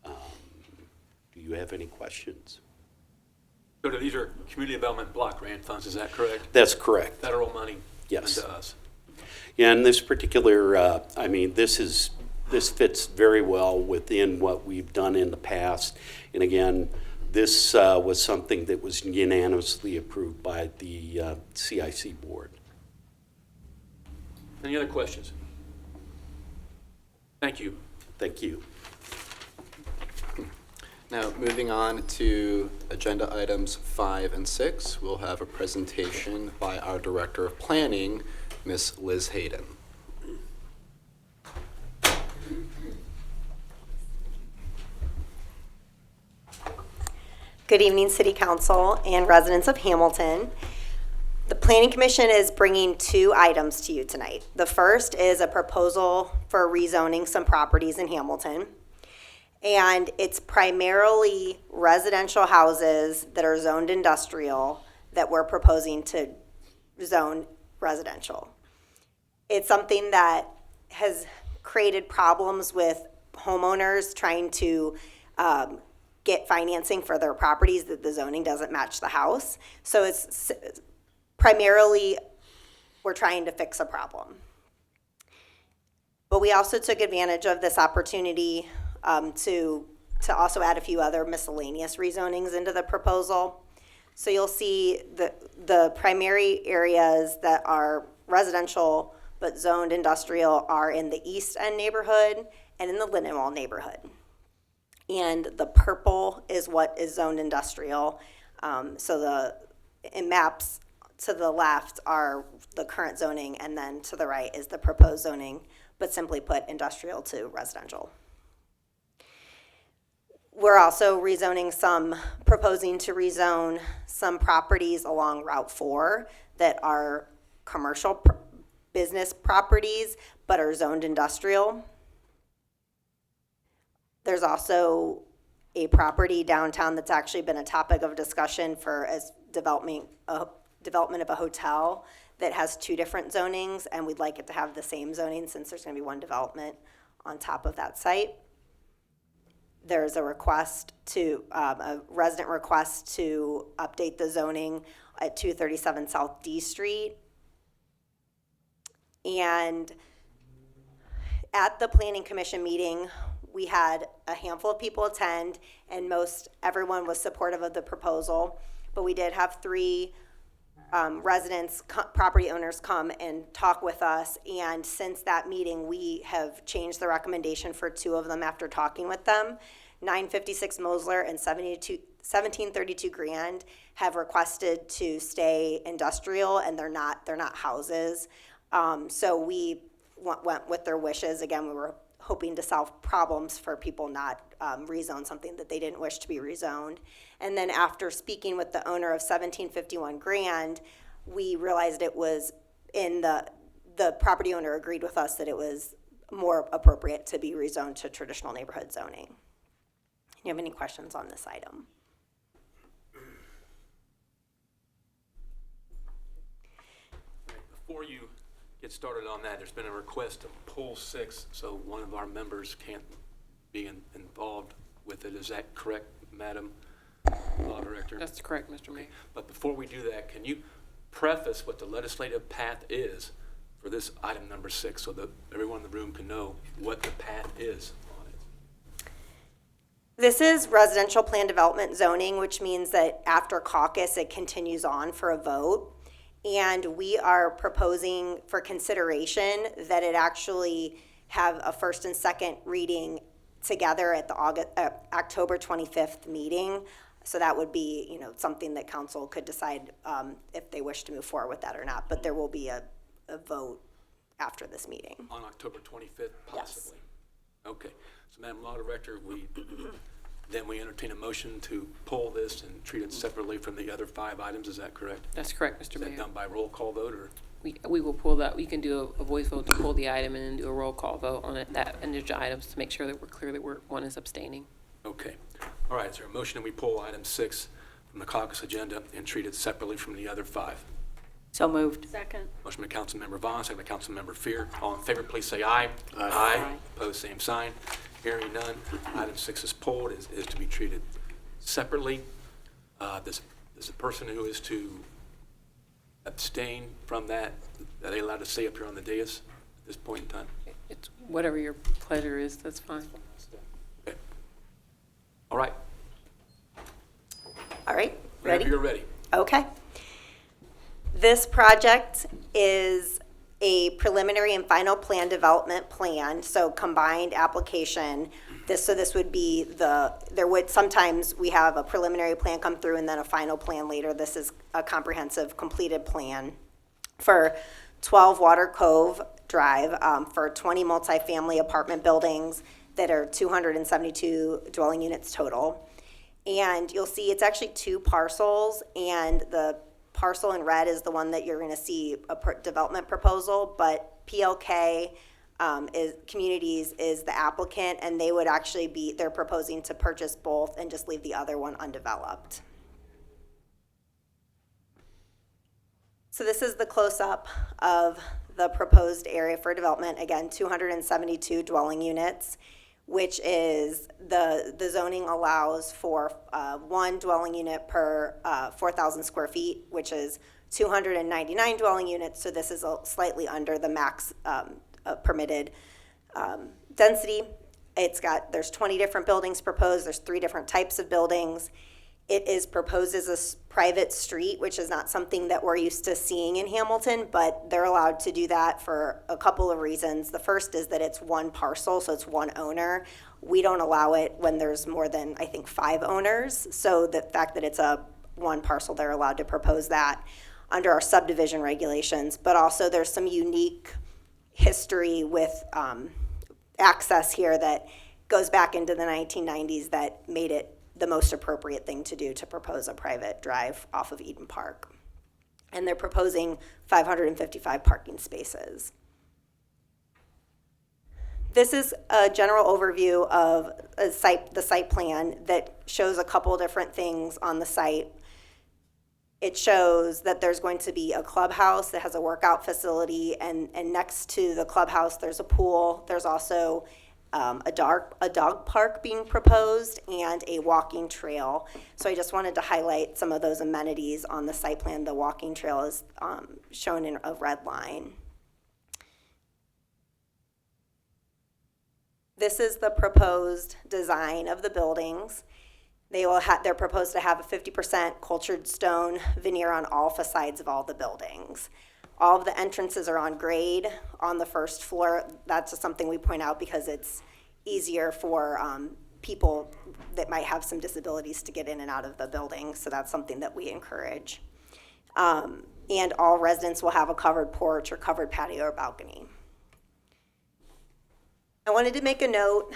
Do you have any questions? So these are community development block grant funds, is that correct? That's correct. Federal money Yes. given to us. Yeah, and this particular, I mean, this fits very well within what we've done in the past. And again, this was something that was unanimously approved by the CIC board. Any other questions? Thank you. Thank you. Now, moving on to agenda items 5 and 6, we'll have a presentation by our Director of Planning, Ms. Liz Hayden. Good evening, City Council and residents of Hamilton. The Planning Commission is bringing 2 items to you tonight. The first is a proposal for rezoning some properties in Hamilton. And it's primarily residential houses that are zoned industrial that we're proposing to zone residential. It's something that has created problems with homeowners trying to get financing for their properties that the zoning doesn't match the house. So it's primarily we're trying to fix a problem. But we also took advantage of this opportunity to also add a few other miscellaneous rezonings into the proposal. So you'll see the primary areas that are residential but zoned industrial are in the East End neighborhood and in the Lindenwall neighborhood. And the purple is what is zoned industrial. So it maps to the left are the current zoning, and then to the right is the proposed zoning, but simply put, industrial to residential. We're also proposing to rezone some properties along Route 4 that are commercial business properties, but are zoned industrial. There's also a property downtown that's actually been a topic of discussion as development of a hotel that has 2 different zonings, and we'd like it to have the same zoning since there's going to be one development on top of that site. There's a resident request to update the zoning at 237 South D Street. And at the Planning Commission meeting, we had a handful of people attend, and everyone was supportive of the proposal. But we did have 3 residents, property owners come and talk with us. And since that meeting, we have changed the recommendation for 2 of them after talking with them. 956 Mosler and 1732 Grand have requested to stay industrial, and they're not houses. So we went with their wishes. Again, we were hoping to solve problems for people not rezone something that they didn't wish to be rezoned. And then after speaking with the owner of 1751 Grand, we realized it was the property owner agreed with us that it was more appropriate to be rezoned to traditional neighborhood zoning. Do you have any questions on this item? Before you get started on that, there's been a request to pull 6, so one of our members can't be involved with it. Is that correct, Madam Law Director? That's correct, Mr. Mayor. But before we do that, can you preface what the legislative path is for this item number 6 so that everyone in the room can know what the path is on it? This is residential plan development zoning, which means that after caucus, it continues on for a vote. And we are proposing for consideration that it actually have a first and second reading together at the October 25th meeting. So that would be, something that council could decide if they wish to move forward with that or not. But there will be a vote after this meeting. On October 25th, possibly? Yes. Okay. So, Madam Law Director, then we entertain a motion to pull this and treat it separately from the other 5 items. Is that correct? That's correct, Mr. Mayor. Is that done by roll call vote or? we will pull that, we can do a voice vote to pull the item and then do a roll call vote on it, that individual items to make sure that we're clear that one is abstaining. Okay. All right, is there a motion that we pull item 6 from the caucus agenda and treat it separately from the other 5? So moved. Second. Motion by Councilmember Vaughn, second by Councilmember Fear. All in favor, please say aye. Aye. Opposed, same sign. Hearing none, item 6 is pulled, is to be treated separately. Does the person who is to abstain from that, are they allowed to stay up here on the dais at this point in time? It's whatever your pleasure is, that's fine. Okay. All right. All right, ready? Whenever you're ready. Okay. This project is a preliminary and final plan development plan, so combined application. This would be sometimes we have a preliminary plan come through and then a final plan later. This is a comprehensive completed plan for 12 Water Cove Drive, for 20 multifamily apartment buildings that are 272 dwelling units total. And you'll see it's actually 2 parcels, and the parcel in red is the one that you're going to see a development proposal, but PLK Communities is the applicant, and they would actually they're proposing to purchase both and just leave the other one undeveloped. So this is the close-up of the proposed area for development. Again, 272 dwelling units, which is the zoning allows for 1 dwelling unit per 4,000 square feet, which is 299 dwelling units. So this is slightly under the max permitted density. There's 20 different buildings proposed. There's 3 different types of buildings. It is proposed as a private street, which is not something that we're used to seeing in Hamilton, but they're allowed to do that for a couple of reasons. The first is that it's 1 parcel, so it's 1 owner. We don't allow it when there's more than, I think, 5 owners. So the fact that it's a 1 parcel, they're allowed to propose that under our subdivision regulations. But also there's some unique history with access here that goes back into the 1990s that made it the most appropriate thing to do to propose a private drive off of Eden Park. And they're proposing 555 parking spaces. This is a general overview of the site plan that shows a couple different things on the site. It shows that there's going to be a clubhouse that has a workout facility, and next to the clubhouse there's a pool. There's also a dog park being proposed and a walking trail. So I just wanted to highlight some of those amenities on the site plan. The walking trail is shown in a red line. This is the proposed design of the buildings. They're proposed to have a 50% cultured stone veneer on all facades of all the buildings. All of the entrances are on grade on the first floor. That's just something we point out because it's easier for people that might have some disabilities to get in and out of the building. So that's something that we encourage. And all residents will have a covered porch or covered patio or balcony. I wanted to make a note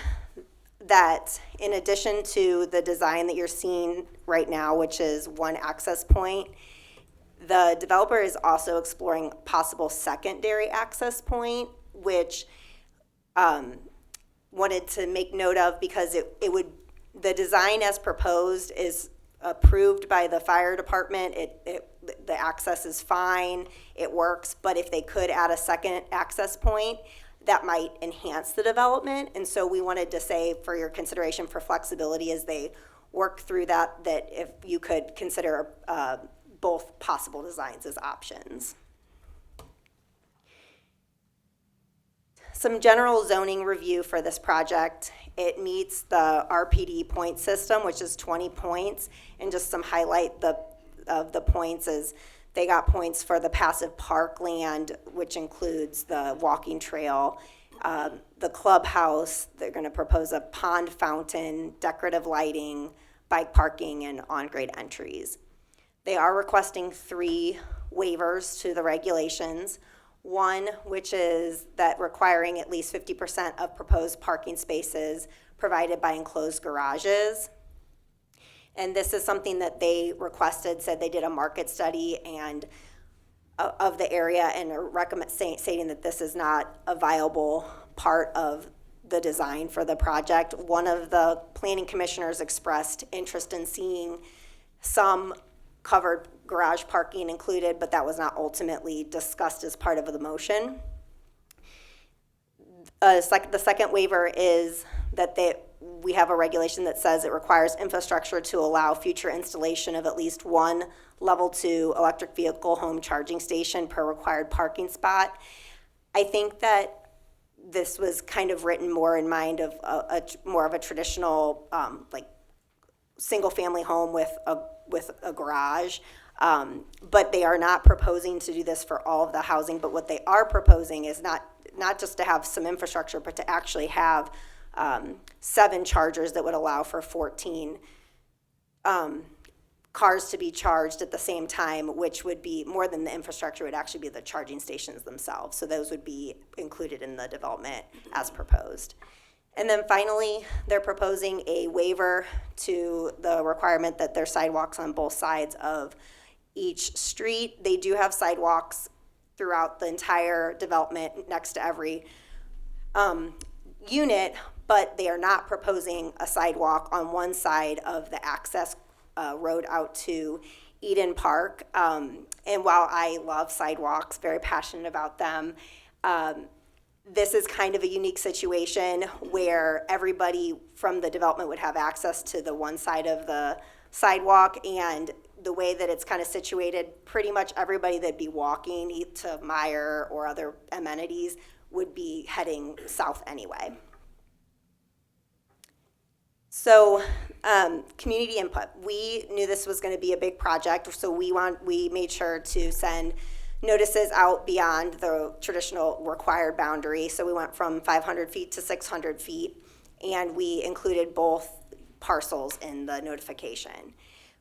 that in addition to the design that you're seeing right now, which is 1 access point, the developer is also exploring possible secondary access point, which wanted to make note of because the design as proposed is approved by the fire department. The access is fine, it works, but if they could add a second access point, that might enhance the development. And so we wanted to say for your consideration for flexibility as they work through that if you could consider both possible designs as options. Some general zoning review for this project. It meets the RPD point system, which is 20 points, and just some highlight of the points is they got points for the passive parkland, which includes the walking trail, the clubhouse. They're going to propose a pond fountain, decorative lighting, bike parking, and on-grade entries. They are requesting 3 waivers to the regulations. 1, which is that requiring at least 50% of proposed parking spaces provided by enclosed garages. And this is something that they requested, said they did a market study, and of the area and are stating that this is not a viable part of the design for the project. One of the planning commissioners expressed interest in seeing some covered garage parking included, but that was not ultimately discussed as part of the motion. The second waiver is that we have a regulation that says it requires infrastructure to allow future installation of at least one level 2 electric vehicle home charging station per required parking spot. I think that this was kind of written more in mind of more of a traditional like single family home with a garage. But they are not proposing to do this for all of the housing, but what they are proposing is not just to have some infrastructure, but to actually have 7 chargers that would allow for 14 cars to be charged at the same time, which would be more than the infrastructure, would actually be the charging stations themselves. So those would be included in the development as proposed. And then finally, they're proposing a waiver to the requirement that there's sidewalks on both sides of each street. They do have sidewalks throughout the entire development next to every unit, but they are not proposing a sidewalk on one side of the access road out to Eden Park. And while I love sidewalks, very passionate about them, this is kind of a unique situation where everybody from the development would have access to the one side of the sidewalk, and the way that it's kind of situated, pretty much everybody that'd be walking to Meyer or other amenities would be heading south anyway. So community input. We knew this was going to be a big project, so we made sure to send notices out beyond the traditional required boundary. So we went from 500 feet to 600 feet, and we included both parcels in the notification.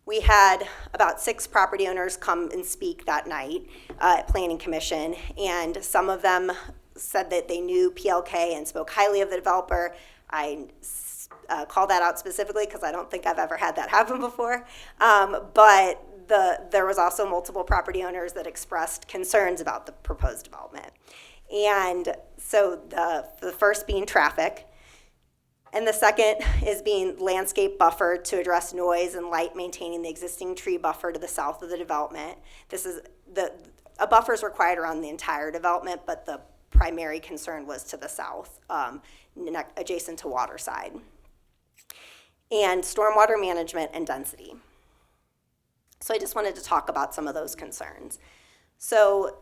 We had about 6 property owners come and speak that night at Planning Commission, and some of them said that they knew PLK and spoke highly of the developer. I call that out specifically because I don't think I've ever had that happen before. But there was also multiple property owners that expressed concerns about the proposed development. And so the first being traffic, and the second is being landscape buffer to address noise and light, maintaining the existing tree buffer to the south of the development. This is a buffer is required around the entire development, but the primary concern was to the south, adjacent to Waterside. And stormwater management and density. So I just wanted to talk about some of those concerns. So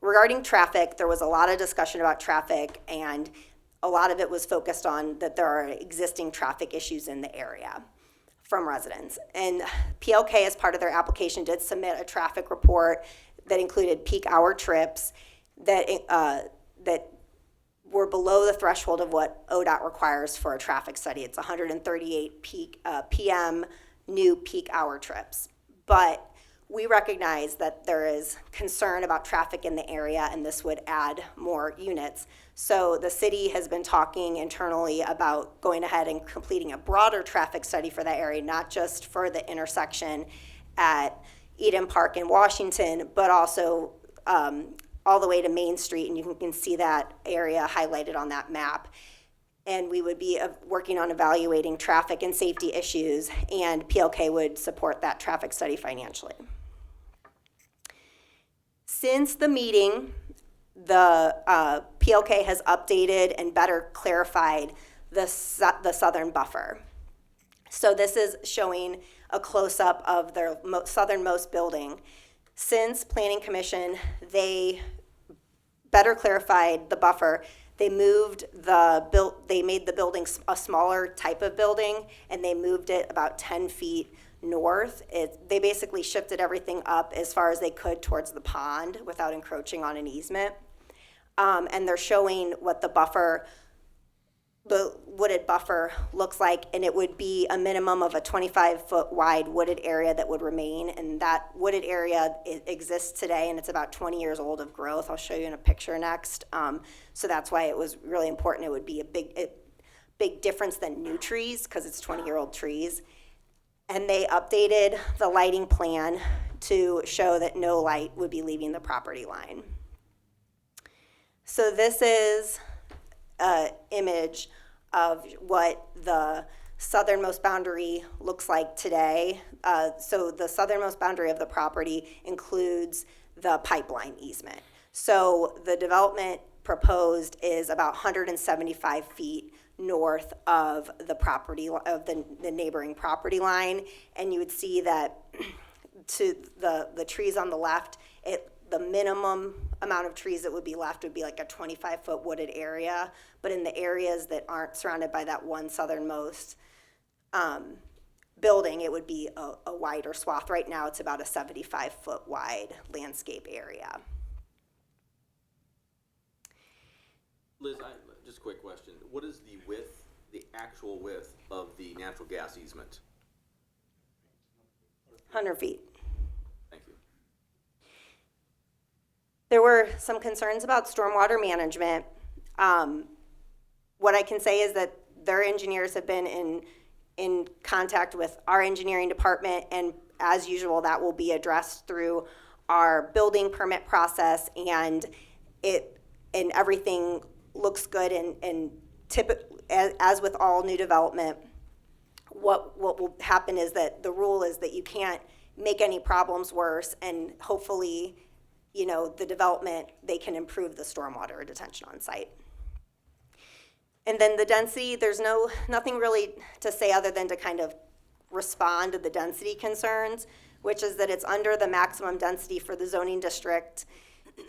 regarding traffic, there was a lot of discussion about traffic, and a lot of it was focused on that there are existing traffic issues in the area from residents. And PLK, as part of their application, did submit a traffic report that included peak hour trips that were below the threshold of what ODOT requires for a traffic study. It's 138 PM new peak hour trips. But we recognize that there is concern about traffic in the area, and this would add more units. So the city has been talking internally about going ahead and completing a broader traffic study for that area, not just for the intersection at Eden Park in Washington, but also all the way to Main Street, and you can see that area highlighted on that map. And we would be working on evaluating traffic and safety issues, and PLK would support that traffic study financially. Since the meeting, the PLK has updated and better clarified the southern buffer. So this is showing a close-up of their southernmost building. Since Planning Commission, they better clarified the buffer. They moved they made the building a smaller type of building, and they moved it about 10 feet north. They basically shifted everything up as far as they could towards the pond without encroaching on an easement. And they're showing what the wooded buffer looks like, and it would be a minimum of a 25-foot wide wooded area that would remain, and that wooded area exists today, and it's about 20 years old of growth. I'll show you in a picture next. So that's why it was really important. It would be a big difference than new trees, because it's 20-year-old trees. And they updated the lighting plan to show that no light would be leaving the property line. So this is an image of what the southernmost boundary looks like today. So the southernmost boundary of the property includes the pipeline easement. So the development proposed is about 175 feet north of the property, of the neighboring property line. And you would see that to the trees on the left, the minimum amount of trees that would be left would be like a 25-foot wooded area. But in the areas that aren't surrounded by that one southernmost building, it would be a wider swath. Right now, it's about a 75-foot wide landscape area. Liz, just a quick question. What is the width, the actual width of the natural gas easement? 100 feet. Thank you. There were some concerns about stormwater management. What I can say is that their engineers have been in contact with our engineering department, and as usual, that will be addressed through our building permit process, and everything looks good. And as with all new development, what will happen is that the rule is that you can't make any problems worse, and hopefully, the development, they can improve the stormwater detention on site. And then the density, there's nothing really to say other than to kind of respond to the density concerns, which is that it's under the maximum density for the zoning district.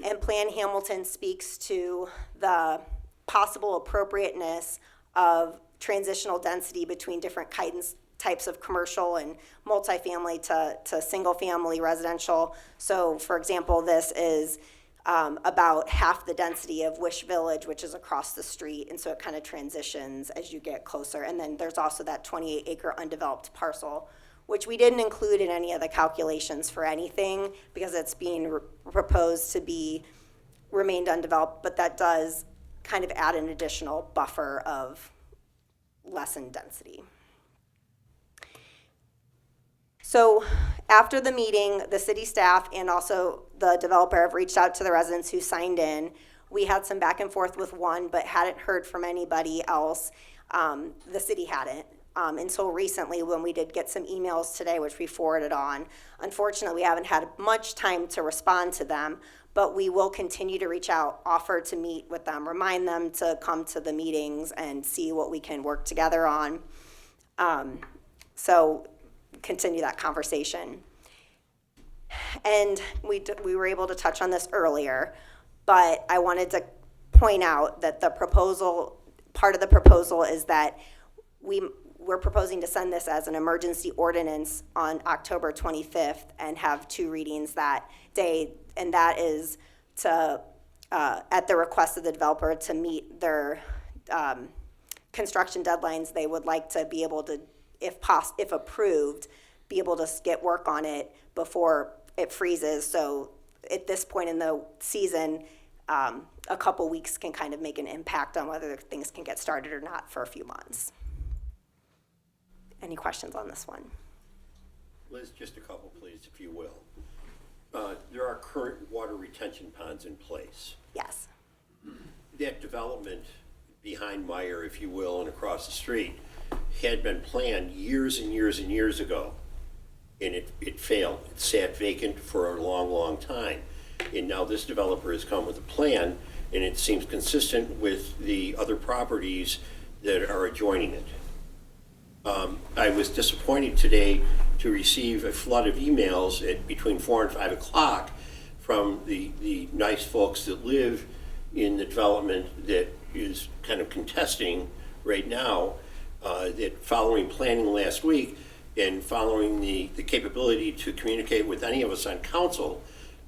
And Plan Hamilton speaks to the possible appropriateness of transitional density between different types of commercial and multifamily to single-family residential. So, for example, this is about half the density of Wish Village, which is across the street, and so it kind of transitions as you get closer. And then there's also that 28-acre undeveloped parcel, which we didn't include in any of the calculations for anything because it's being proposed to be remained undeveloped, but that does kind of add an additional buffer of lessened density. So after the meeting, the city staff and also the developer have reached out to the residents who signed in. We had some back and forth with one, but hadn't heard from anybody else. The city hadn't until recently when we did get some emails today, which we forwarded on. Unfortunately, we haven't had much time to respond to them, but we will continue to reach out, offer to meet with them, remind them to come to the meetings and see what we can work together on. So continue that conversation. And we were able to touch on this earlier, but I wanted to point out that the proposal, part of the proposal is that we're proposing to send this as an emergency ordinance on October 25th and have 2 readings that day, and that is to, at the request of the developer, to meet their construction deadlines. They would like to be able to, if approved, be able to get work on it before it freezes. So at this point in the season, a couple weeks can kind of make an impact on whether things can get started or not for a few months. Any questions on this one? Liz, just a couple, please, if you will. There are current water retention ponds in place. Yes. That development behind Meyer, if you will, and across the street, had been planned years and years and years ago, and it failed. It sat vacant for a long, long time. And now this developer has come with a plan, and it seems consistent with the other properties that are adjoining it. I was disappointed today to receive a flood of emails at between 4 and 5 o'clock from the nice folks that live in the development that is kind of contesting right now, that following planning last week and following the capability to communicate with any of us on council,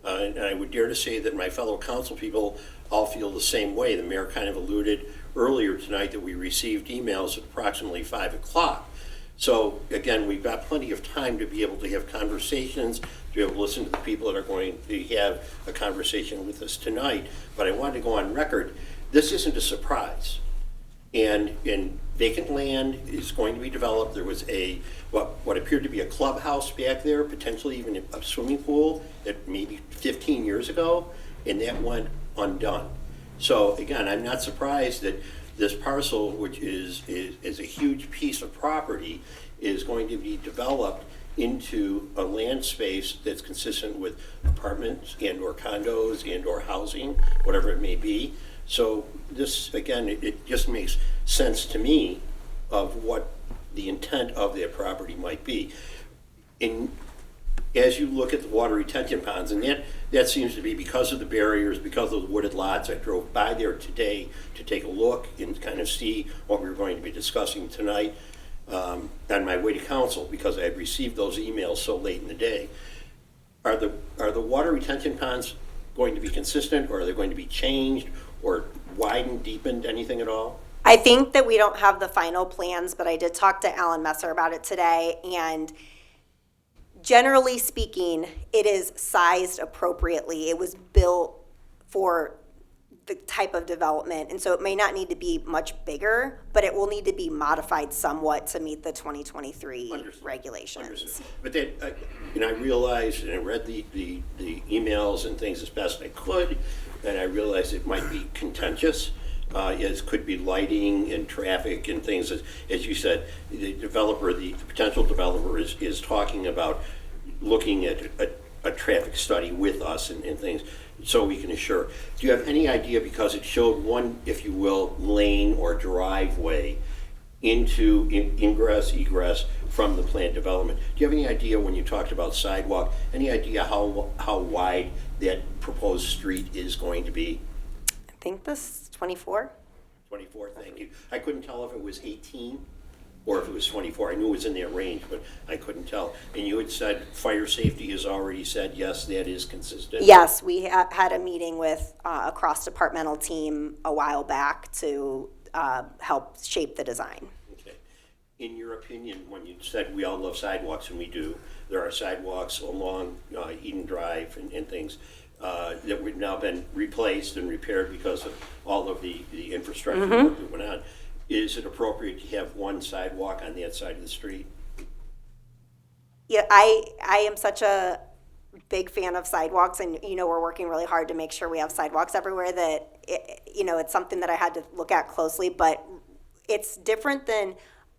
and I would dare to say that my fellow council people all feel the same way. The mayor kind of alluded earlier tonight that we received emails at approximately 5 o'clock. So again, we've got plenty of time to be able to have conversations, to be able to listen to the people that are going to have a conversation with us tonight. But I wanted to go on record, this isn't a surprise. and vacant land is going to be developed. There was what appeared to be a clubhouse back there, potentially even a swimming pool that maybe 15 years ago, and that went undone. So again, I'm not surprised that this parcel, which is a huge piece of property, is going to be developed into a land space that's consistent with apartments and or condos and or housing, whatever it may be. So this, again, it just makes sense to me of what the intent of that property might be. As you look at the water retention ponds, and that seems to be because of the barriers, because of the wooded lots. I drove by there today to take a look and kind of see what we were going to be discussing tonight on my way to council, because I had received those emails so late in the day. Are the water retention ponds going to be consistent, or are they going to be changed or widened, deepened, anything at all? I think that we don't have the final plans, but I did talk to Alan Messer about it today, and generally speaking, it is sized appropriately. It was built for the type of development, and so it may not need to be much bigger, but it will need to be modified somewhat to meet the 2023 regulations. Understood. But then, I realized, and I read the emails and things as best I could, and I realized it might be contentious. It could be lighting and traffic and things. As you said, the potential developer is talking about looking at a traffic study with us and things, so we can assure. Do you have any idea, because it showed one, if you will, lane or driveway into ingress, egress from the planned development? Do you have any idea, when you talked about sidewalk, any idea how wide that proposed street is going to be? I think this 24. 24, thank you. I couldn't tell if it was 18 or if it was 24. I knew it was in their range, but I couldn't tell. And you had said fire safety has already said, yes, that is consistent? Yes, we had a meeting with a cross-departmental team a while back to help shape the design. Okay. In your opinion, when you said we all love sidewalks, and we do, there are sidewalks along Eden Drive and things that have now been replaced and repaired because of all of the infrastructure work that went on. Is it appropriate to have one sidewalk on that side of the street? Yeah, I am such a big fan of sidewalks, and we're working really hard to make sure we have sidewalks everywhere, that it's something that I had to look at closely, but it's different than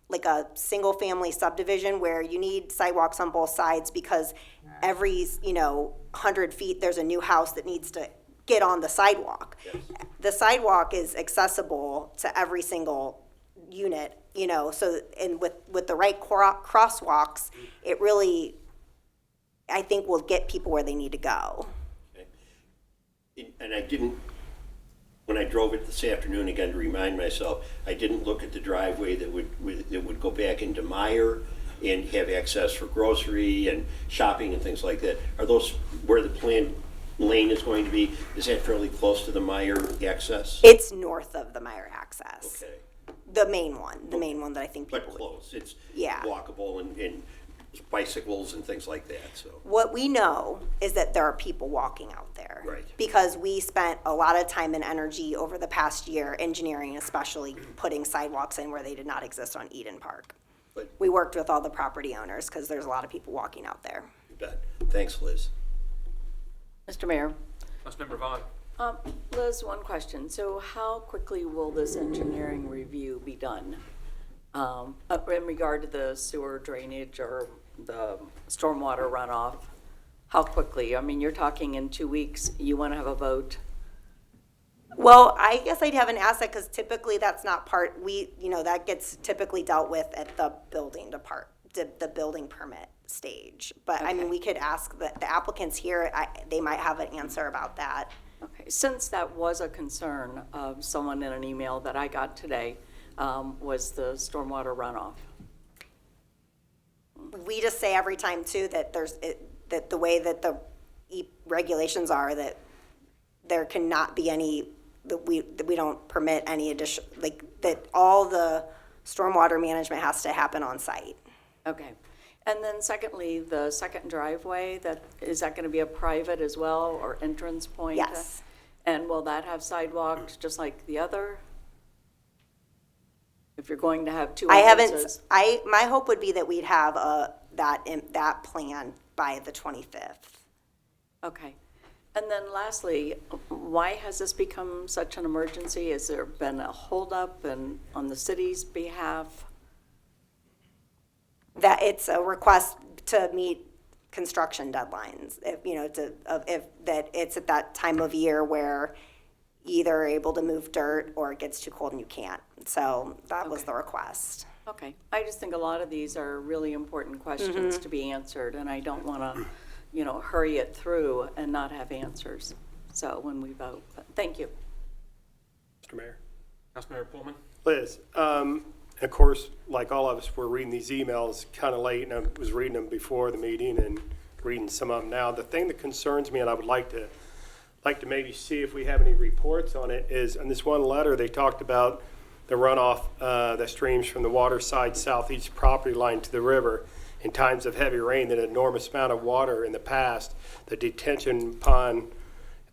like a single family subdivision where you need sidewalks on both sides, because every 100 feet there's a new house that needs to get on the sidewalk. Yes. The sidewalk is accessible to every single unit, so, and with the right crosswalks, it really, I think, will get people where they need to go. Okay. And I didn't, when I drove it this afternoon, again, to remind myself, I didn't look at the driveway that would go back into Meyer and have access for grocery and shopping and things like that. Are those where the planned lane is going to be? Is that fairly close to the Meyer access? It's north of the Meyer access. Okay. The main one that I think people But close. It's yeah. walkable and bicycles and things like that. So what we know is that there are people walking out there. Right. Because we spent a lot of time and energy over the past year, engineering especially, putting sidewalks in where they did not exist on Eden Park. But we worked with all the property owners because there's a lot of people walking out there. You bet. Thanks, Liz. Mr. Mayor. Councilmember Vaughn. Liz, one question. So how quickly will this engineering review be done in regard to the sewer drainage or the stormwater runoff? How quickly? I mean, you're talking in 2 weeks. You want to have a vote? Well, I guess I'd have an asset because typically that's not part, that gets typically dealt with at the building the building permit stage. But okay. I mean, we could ask the applicants here, they might have an answer about that. Okay, since that was a concern of someone in an email that I got today, was the stormwater runoff. We just say every time too that that the way that the regulations are, that there cannot be any, that we don't permit any additional, that all the stormwater management has to happen on site. Okay. And then secondly, the second driveway, is that going to be a private as well, or entrance point? Yes. And will that have sidewalks just like the other? If you're going to have two I entrances? haven't, my hope would be that we'd have that plan by the 25th. Okay. And then lastly, why has this become such an emergency? Has there been a holdup on the city's behalf? That it's a request to meet construction deadlines, that it's at that time of year where either able to move dirt or it gets too cold and you can't. So that was the request. Okay. I just think a lot of these are really important questions to be answered, and I don't want to, hurry it through and not have answers. So when we vote, but thank you. Mr. Mayor. Councilmember Pullman? Liz, of course, like all of us, we're reading these emails kind of late, and I was reading them before the meeting and reading some of them now. The thing that concerns me, and I would like to maybe see if we have any reports on it, is in this one letter, they talked about the runoff that streams from the waterside southeast property line to the river. In times of heavy rain, that enormous amount of water in the past, the detention pond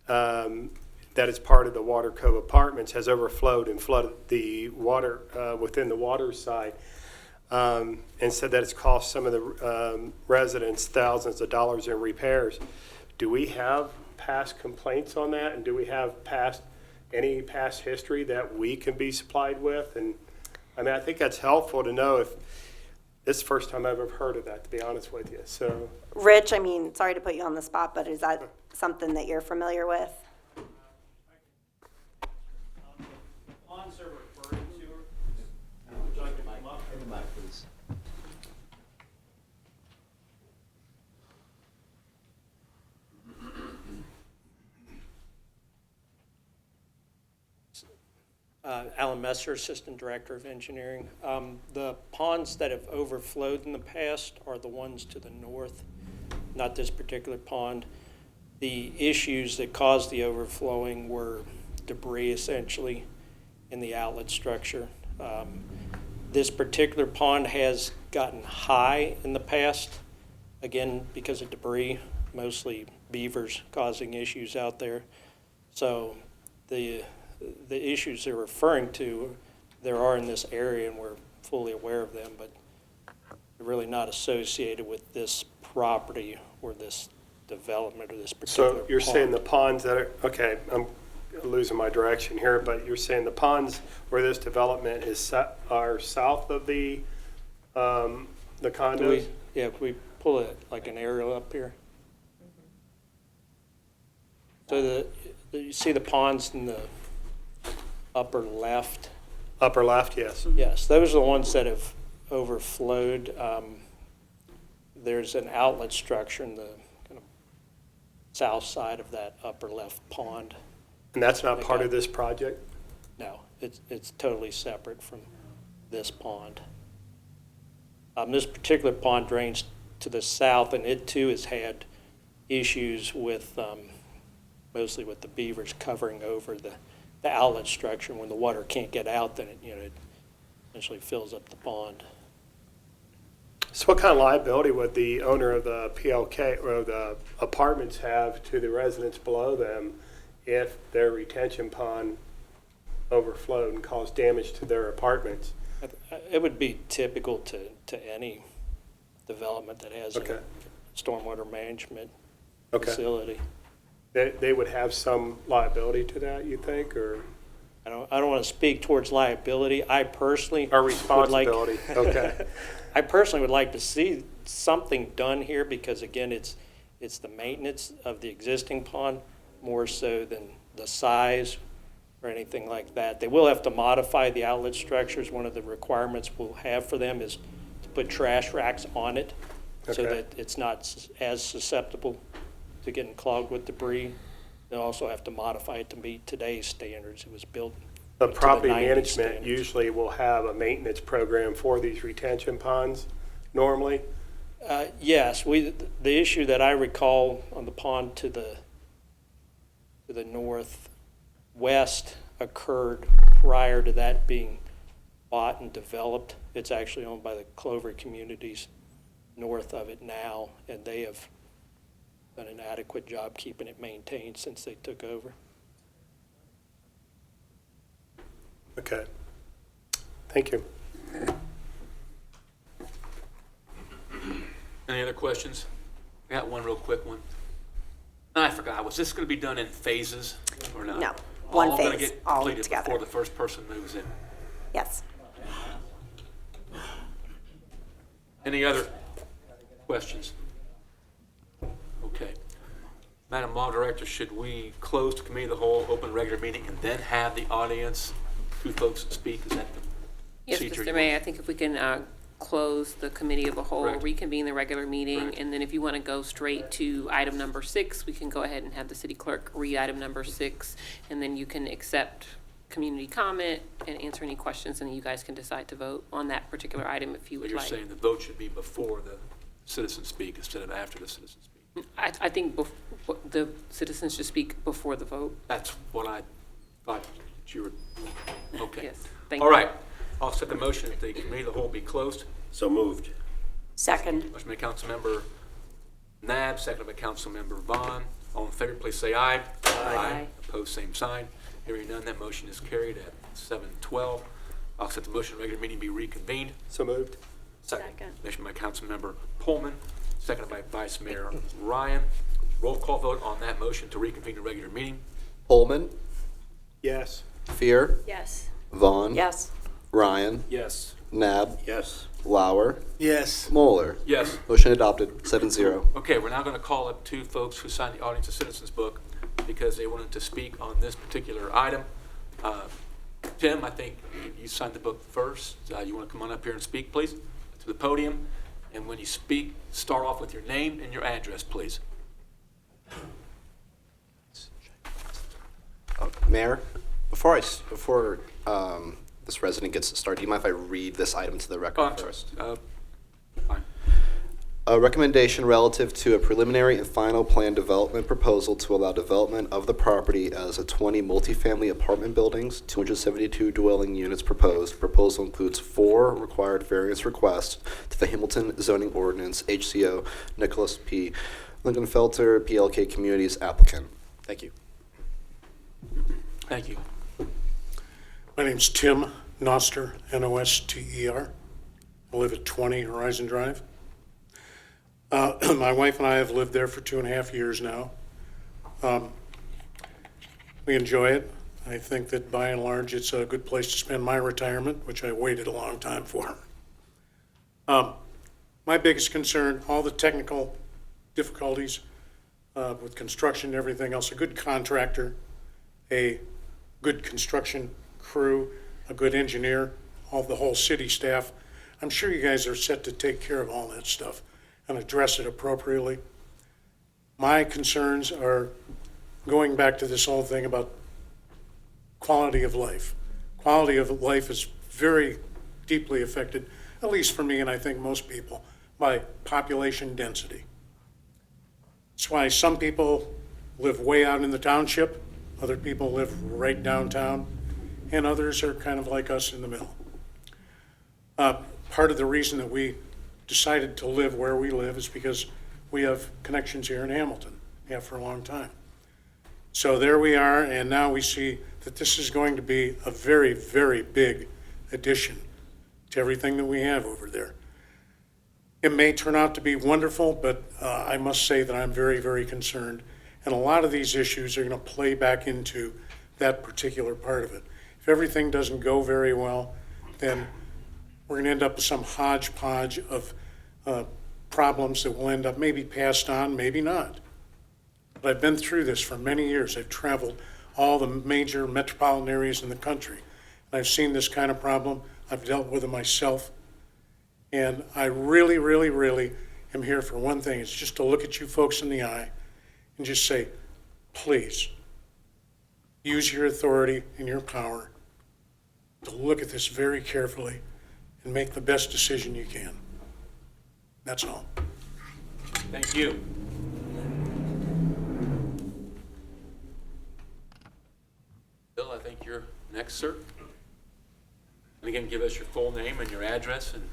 that is part of the Water Cove Apartments has overflowed and flooded the water within the water side, and said that it's cost some of the residents thousands of dollars in repairs. Do we have past complaints on that, and do we have any past history that we can be supplied with? And I mean, I think that's helpful to know. If this is the first time I've ever heard of that, to be honest with you. So, Rich, I mean, sorry to put you on the spot, but is that something that you're familiar with? Ponds are referring to, would you like to come up? In the mic, please. Alan Messer, Assistant Director of Engineering. The ponds that have overflowed in the past are the ones to the north, not this particular pond. The issues that caused the overflowing were debris, essentially, in the outlet structure. This particular pond has gotten high in the past, again, because of debris, mostly beavers causing issues out there. So the issues they're referring to, there are in this area, and we're fully aware of them, but they're really not associated with this property or this development or this particular so you're pond. saying the ponds that are, okay, I'm losing my direction here, but you're saying the ponds where this development is are south of the condos? If we pull it like an aerial up here. So you see the ponds in the upper left? Upper left, yes. Yes, those are the ones that have overflowed. There's an outlet structure in the kind of south side of that upper left pond. And that's not part of this project? No, it's totally separate from this pond. This particular pond drains to the south, and it too has had issues with, mostly with the beavers covering over the outlet structure. When the water can't get out, then it essentially fills up the pond. So what kind of liability would the owner of the PLK or the apartments have to the residents below them if their retention pond overflowed and caused damage to their apartments? It would be typical to any development that has a stormwater management facility. They would have some liability to that, you think, or? I don't want to speak towards liability. I personally Or responsibility, okay. I personally would like to see something done here because, again, it's the maintenance of the existing pond more so than the size or anything like that. They will have to modify the outlet structures. One of the requirements we'll have for them is to put trash racks on it so that it's not as susceptible to getting clogged with debris. They'll also have to modify it to meet today's standards. It was built The to property 90s management standards. usually will have a maintenance program for these retention ponds normally? Yes, the issue that I recall on the pond to the northwest occurred prior to that being bought and developed. It's actually owned by the Clover communities north of it now, and they have done an adequate job keeping it maintained since they took over. Okay. Thank you. Any other questions? I got one real quick one. And I forgot, was this going to be done in phases or not? No, one All going to phase, get all completed together. before the first person moves in. Yes. Any other questions? Okay. Madam Law Director, should we close the committee of the whole, open regular meeting, and then have the audience, two folks speak? Is that the Yes, procedure? Mr. Mayor, I think if we can close the committee of a whole, Correct. reconvene the regular meeting, Correct. and then if you want to go straight to item number 6, we can go ahead and have the city clerk read item number 6, and then you can accept community comment and answer any questions, and then you guys can decide to vote on that particular item if you So would you're like. saying the vote should be before the citizens speak instead of after the citizens speak? I think the citizens should speak before the vote. That's what I thought you were, okay. Yes, thank All you. right, I'll set the motion that the committee of the whole be closed. So moved. Second. Motion by Councilmember Nab, seconded by Councilmember Vaughn. All in favor, please say aye. Aye. Opposed, same sign. Hearing none, that motion is carried at 7:12. I'll set the motion, regular meeting be reconvened. So moved. Second. Motion by Councilmember Pullman, seconded by Vice Mayor Ryan. Roll call vote on that motion to reconvene the regular meeting. Pullman, Yes. Fear, Yes. Vaughn, Yes. Ryan, Yes. Nab, Yes. Lauer, Yes. Moeller. Yes. Motion adopted, 7-0. Okay, we're now going to call up two folks who signed the Audience of Citizens book because they wanted to speak on this particular item. Tim, I think you signed the book first. You want to come on up here and speak, please, to the podium? And when you speak, start off with your name and your address, please. Mayor, before this resident gets started, do you mind if I read this item to the record Oh, I'm sorry. first? Fine. A recommendation relative to a preliminary and final plan development proposal to allow development of the property as a 20 multifamily apartment buildings, 272 dwelling units proposed. Proposal includes 4 required variance requests to the Hamilton zoning ordinance, HCO Nicholas P. Lingenfelter, PLK Communities applicant. Thank you. Thank you. My name's Tim Noster, Noster. I live at 20 Horizon Drive. My wife and I have lived there for 2.5 years now. We enjoy it. I think that by and large, it's a good place to spend my retirement, which I waited a long time for. My biggest concern, all the technical difficulties with construction and everything else, a good contractor, a good construction crew, a good engineer, all the whole city staff. I'm sure you guys are set to take care of all that stuff and address it appropriately. My concerns are going back to this whole thing about quality of life. Quality of life is very deeply affected, at least for me and I think most people, by population density. That's why some people live way out in the township, other people live right downtown, and others are kind of like us in the middle. Part of the reason that we decided to live where we live is because we have connections here in Hamilton, have for a long time. So there we are, and now we see that this is going to be a very, very big addition to everything that we have over there. It may turn out to be wonderful, but I must say that I'm very, very concerned. And a lot of these issues are going to play back into that particular part of it. If everything doesn't go very well, then we're going to end up with some hodgepodge of problems that will end up maybe passed on, maybe not. But I've been through this for many years. I've traveled all the major metropolitan areas in the country. And I've seen this kind of problem. I've dealt with it myself. And I really, really, really am here for one thing. It's just to look at you folks in the eye and just say, please, use your authority and your power to look at this very carefully and make the best decision you can. That's all. Thank you. Bill, I think you're next, sir. And again, give us your full name and your address and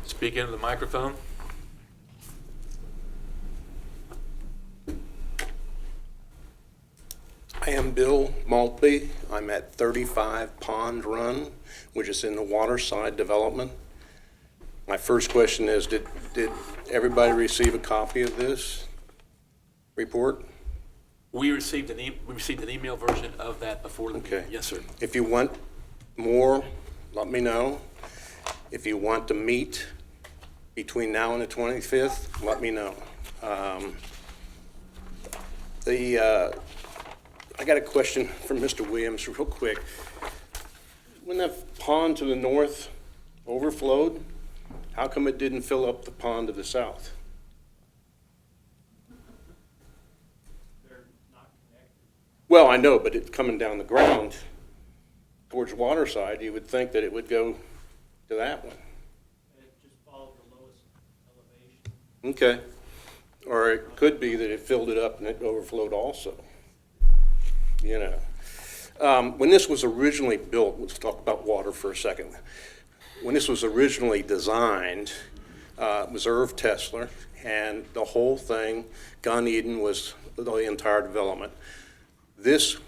speak into the microphone. I am Bill Maltby. I'm at 35 Pond Run, which is in the Waterside Development. My first question is, did everybody receive a copy of this report? We received an email version of that before the meeting. Okay. Yes, sir. If you want more, let me know. If you want to meet between now and the 25th, let me know. I got a question from Mr. Williams real quick. When that pond to the north overflowed, how come it didn't fill up the pond to the south? Well, I know, but it's coming down the ground towards Waterside. You would think that it would go to that one. It just followed the lowest elevation. Okay. Or it could be that it filled it up and it overflowed also. You know. When this was originally built, let's talk about water for a second. When this was originally designed, it was Irv Tesler, and the whole thing, Gun Eden was the entire development. This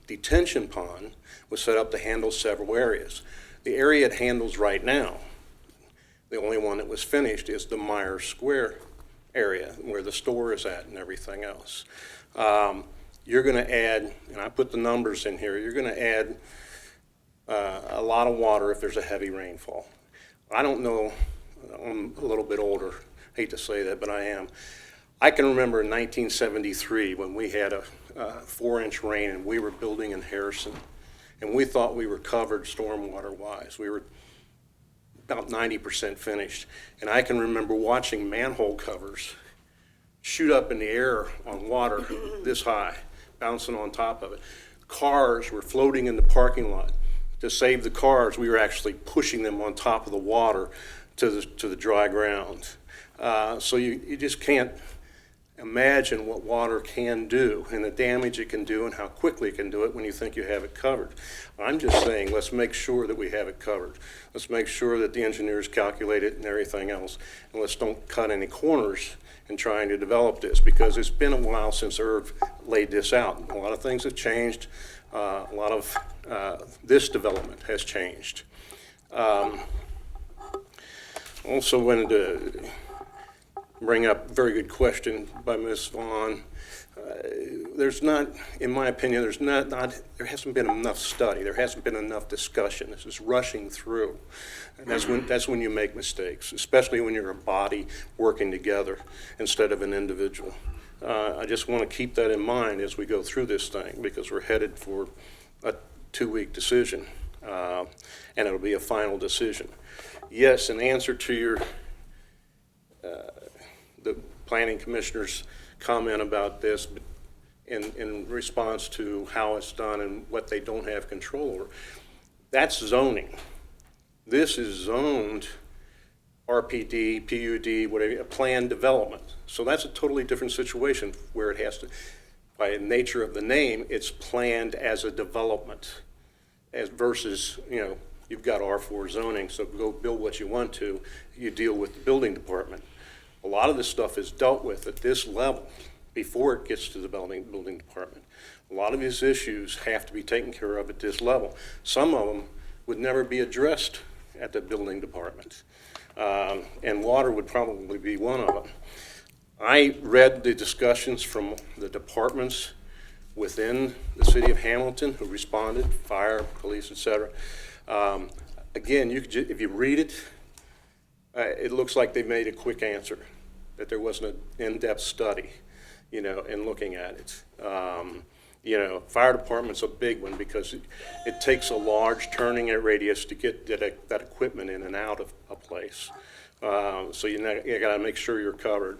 detention pond was set up to handle several areas. The area it handles right now, the only one that was finished, is the Myers Square area where the store is at and everything else. You're going to add, and I put the numbers in here, you're going to add a lot of water if there's a heavy rainfall. I don't know, I'm a little bit older, hate to say that, but I am. I can remember in 1973 when we had a 4-inch rain and we were building in Harrison, and we thought we were covered stormwater-wise. We were about 90% finished, and I can remember watching manhole covers shoot up in the air on water this high, bouncing on top of it. Cars were floating in the parking lot. To save the cars, we were actually pushing them on top of the water to the dry ground. So you just can't imagine what water can do and the damage it can do and how quickly it can do it when you think you have it covered. I'm just saying, let's make sure that we have it covered. Let's make sure that the engineers calculate it and everything else, and let's don't cut any corners in trying to develop this, because it's been a while since Irv laid this out. A lot of things have changed. A lot of this development has changed. Also wanted to bring up a very good question by Ms. Vaughn. There's not, in my opinion, there hasn't been enough study. There hasn't been enough discussion. This is rushing through. And that's when you make mistakes, especially when you're a body working together instead of an individual. I just want to keep that in mind as we go through this thing, because we're headed for a 2-week decision, and it'll be a final decision. Yes, in answer to your the planning commissioner's comment about this, in response to how it's done and what they don't have control over, that's zoning. This is zoned RPD, PUD, whatever, planned development. So that's a totally different situation where it has to, by nature of the name, it's planned as a development, as versus, you know, you've got R4 zoning, so go build what you want to, you deal with the building department. A lot of this stuff is dealt with at this level before it gets to the building department. A lot of these issues have to be taken care of at this level. Some of them would never be addressed at the building department. And water would probably be one of them. I read the discussions from the departments within the city of Hamilton who responded, fire, police, etc. Again, if you read it, it looks like they made a quick answer, that there wasn't an in-depth study, you know, in looking at it. You know, fire department's a big one because it takes a large turning radius to get that equipment in and out of a place. So you got to make sure you're covered.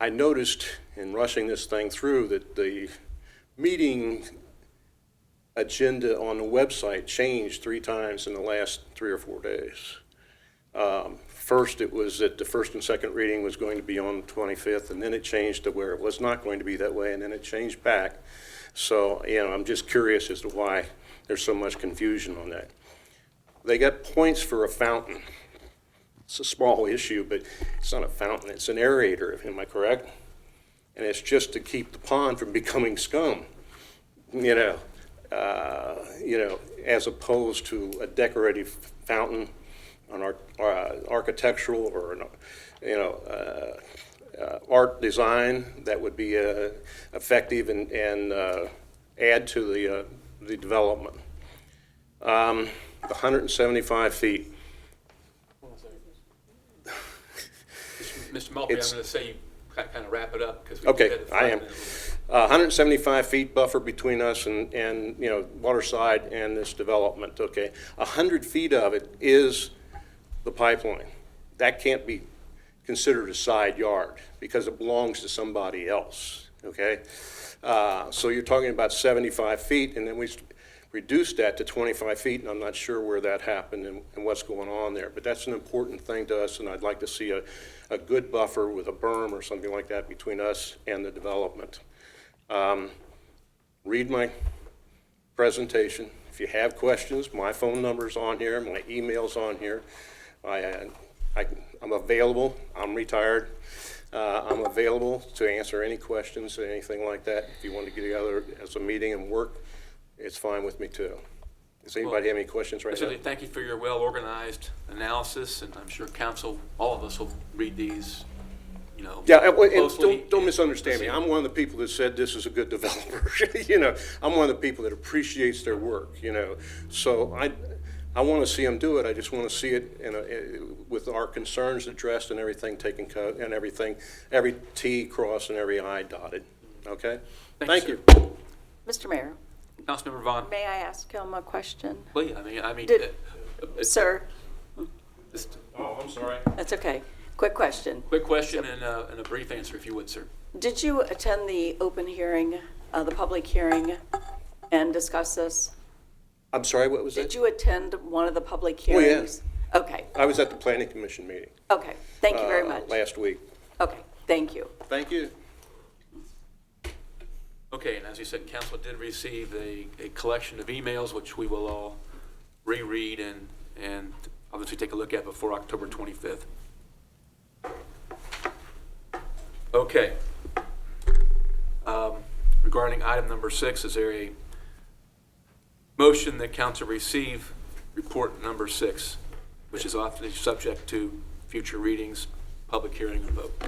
I noticed in rushing this thing through that the meeting agenda on the website changed 3 times in the last 3 or 4 days. First, it was that the first and second reading was going to be on the 25th, and then it changed to where it was not going to be that way, and then it changed back. So, you know, I'm just curious as to why there's so much confusion on that. They got points for a fountain. It's a small issue, but it's not a fountain, it's an aerator, am I correct? And it's just to keep the pond from becoming scum. You know, you know, as opposed to a decorative fountain on architectural or, you know, art design that would be effective and add to the development. The 175 feet. Mr. Maltby, I'm going to say you kind of wrap it up because we Okay, had the I am. 5 minutes. 175 feet buffer between us and, you know, Waterside and this development, okay? 100 feet of it is the pipeline. That can't be considered a side yard because it belongs to somebody else, okay? So you're talking about 75 feet, and then we reduced that to 25 feet, and I'm not sure where that happened and what's going on there. But that's an important thing to us, and I'd like to see a good buffer with a berm or something like that between us and the development. Read my presentation. If you have questions, my phone number's on here, my email's on here. I'm available. I'm retired. I'm available to answer any questions or anything like that. If you want to get together as a meeting and work, it's fine with me too. Does anybody have any questions right now? Thank you for your well-organized analysis, and I'm sure council, all of us will read these, you know, Yeah, and closely. don't misunderstand me. I'm one of the people that said this is a good developer. You know, I'm one of the people that appreciates their work, you know. So I want to see them do it. I just want to see it with our concerns addressed and everything taken care of, and everything, every T crossed and every I dotted. Okay? Thank you. Mr. Mayor, Councilmember Vaughn. may I ask him a question? Please, I mean, Sir, oh, I'm sorry. that's okay. Quick question. Quick question and a brief answer, if you would, sir. Did you attend the open hearing, the public hearing, and discuss this? I'm sorry, what was that? Did you attend one of the public Oh, yeah. hearings? Okay, I was at the Planning Commission meeting. okay. Thank you very much. Last week. Okay, thank you. Thank you. Okay, and as you said, council did receive a collection of emails, which we will all reread and obviously take a look at before October 25th. Okay. Regarding item number 6, is there a motion that council receive report number 6, which is often subject to future readings, public hearing, and vote?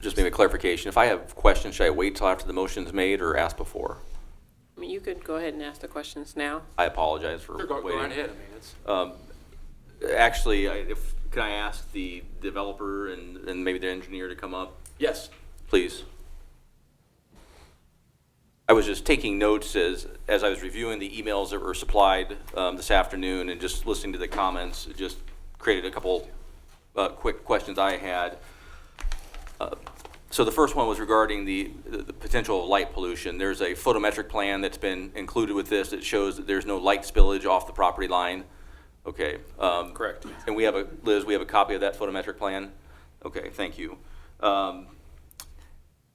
Just maybe a clarification. If I have questions, should I wait till after the motion's made or ask before? I mean, you could go ahead and ask the questions now. I apologize for Sure, go waiting. right ahead. I mean, it's, Actually, can I ask the developer and maybe the engineer to come up? yes. Please. I was just taking notes as I was reviewing the emails that were supplied this afternoon and just listening to the comments. It just created a couple quick questions I had. So the first one was regarding the potential light pollution. There's a photometric plan that's been included with this that shows that there's no light spillage off the property line. Okay. Correct. And Liz, we have a copy of that photometric plan? Okay, thank you.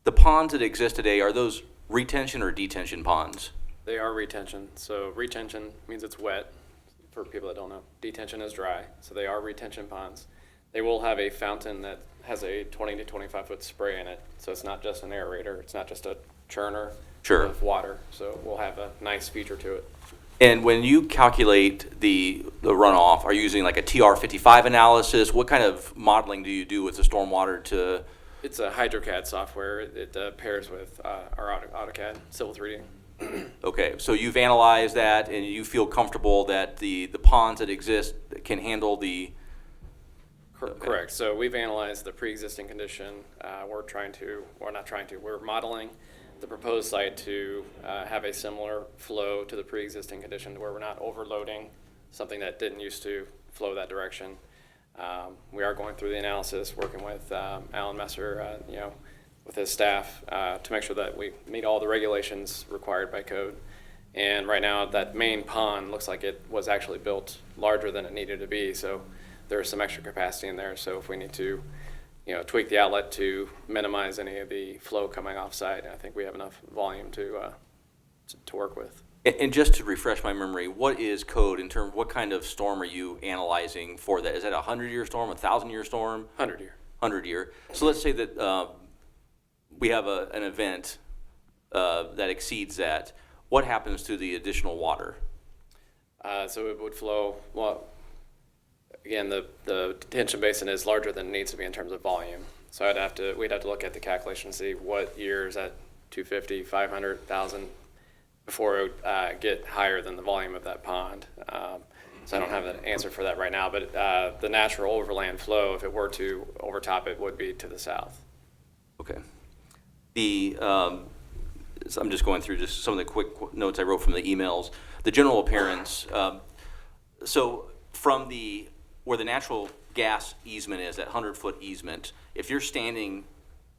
The ponds that exist today, are those retention or detention ponds? They are retention. So retention means it's wet, for people that don't know. Detention is dry. So they are retention ponds. They will have a fountain that has a 20 to 25 foot spray in it. So it's not just an aerator. It's not just a churner of water. So we'll have a nice feature to it. And when you calculate the runoff, are you using like a TR55 analysis? What kind of modeling do you do with the stormwater to? It's a HydroCAD software. It pairs with our AutoCAD, Civil 3D. Okay, so you've analyzed that and you feel comfortable that the ponds that exist can handle the? Correct. So we've analyzed the pre-existing condition. We're modeling the proposed site to have a similar flow to the pre-existing condition where we're not overloading something that didn't used to flow that direction. We are going through the analysis, working with Alan Messer, with his staff to make sure that we meet all the regulations required by code. And right now, that main pond looks like it was actually built larger than it needed to be. So there's some extra capacity in there. So if we need to, tweak the outlet to minimize any of the flow coming off site, I think we have enough volume to work with. And just to refresh my memory, what is code in terms of what kind of storm are you analyzing for that? Is that a 100-year storm, a 1,000-year storm? 100-year. 100-year. So let's say that we have an event that exceeds that, what happens to the additional water? So it would flow, well, again, the detention basin is larger than it needs to be in terms of volume. So we'd have to look at the calculation and see what years at 250, 500, 1,000 before it would get higher than the volume of that pond. So I don't have an answer for that right now, but the natural overland flow, if it were to overtop it, would be to the south. Okay. So I'm just going through just some of the quick notes I wrote from the emails. The general appearance, so from where the natural gas easement is, that 100-foot easement, if you're standing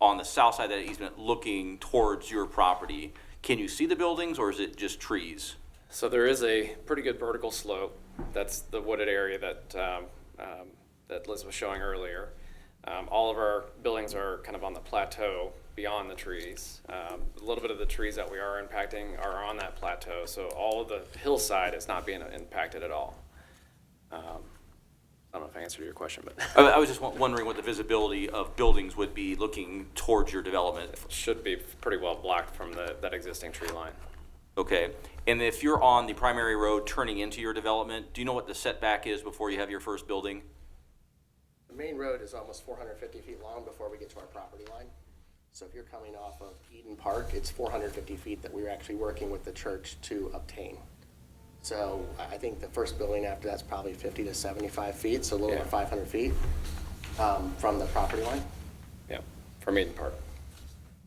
on the south side of that easement looking towards your property, can you see the buildings or is it just trees? So there is a pretty good vertical slope. That's the wooded area that that Liz was showing earlier. All of our buildings are kind of on the plateau beyond the trees. A little bit of the trees that we are impacting are on that plateau, so all of the hillside is not being impacted at all. I don't know if I answered your question, but I was just wondering what the visibility of buildings would be looking towards your development. should be pretty well blocked from that existing tree line. Okay, and if you're on the primary road turning into your development, do you know what the setback is before you have your first building? The main road is almost 450 feet long before we get to our property line. So if you're coming off of Eden Park, it's 450 feet that we're actually working with the church to obtain. So I think the first building after that's probably 50 to 75 feet, so a little over 500 feet from the property line. Yeah, from Eden Park.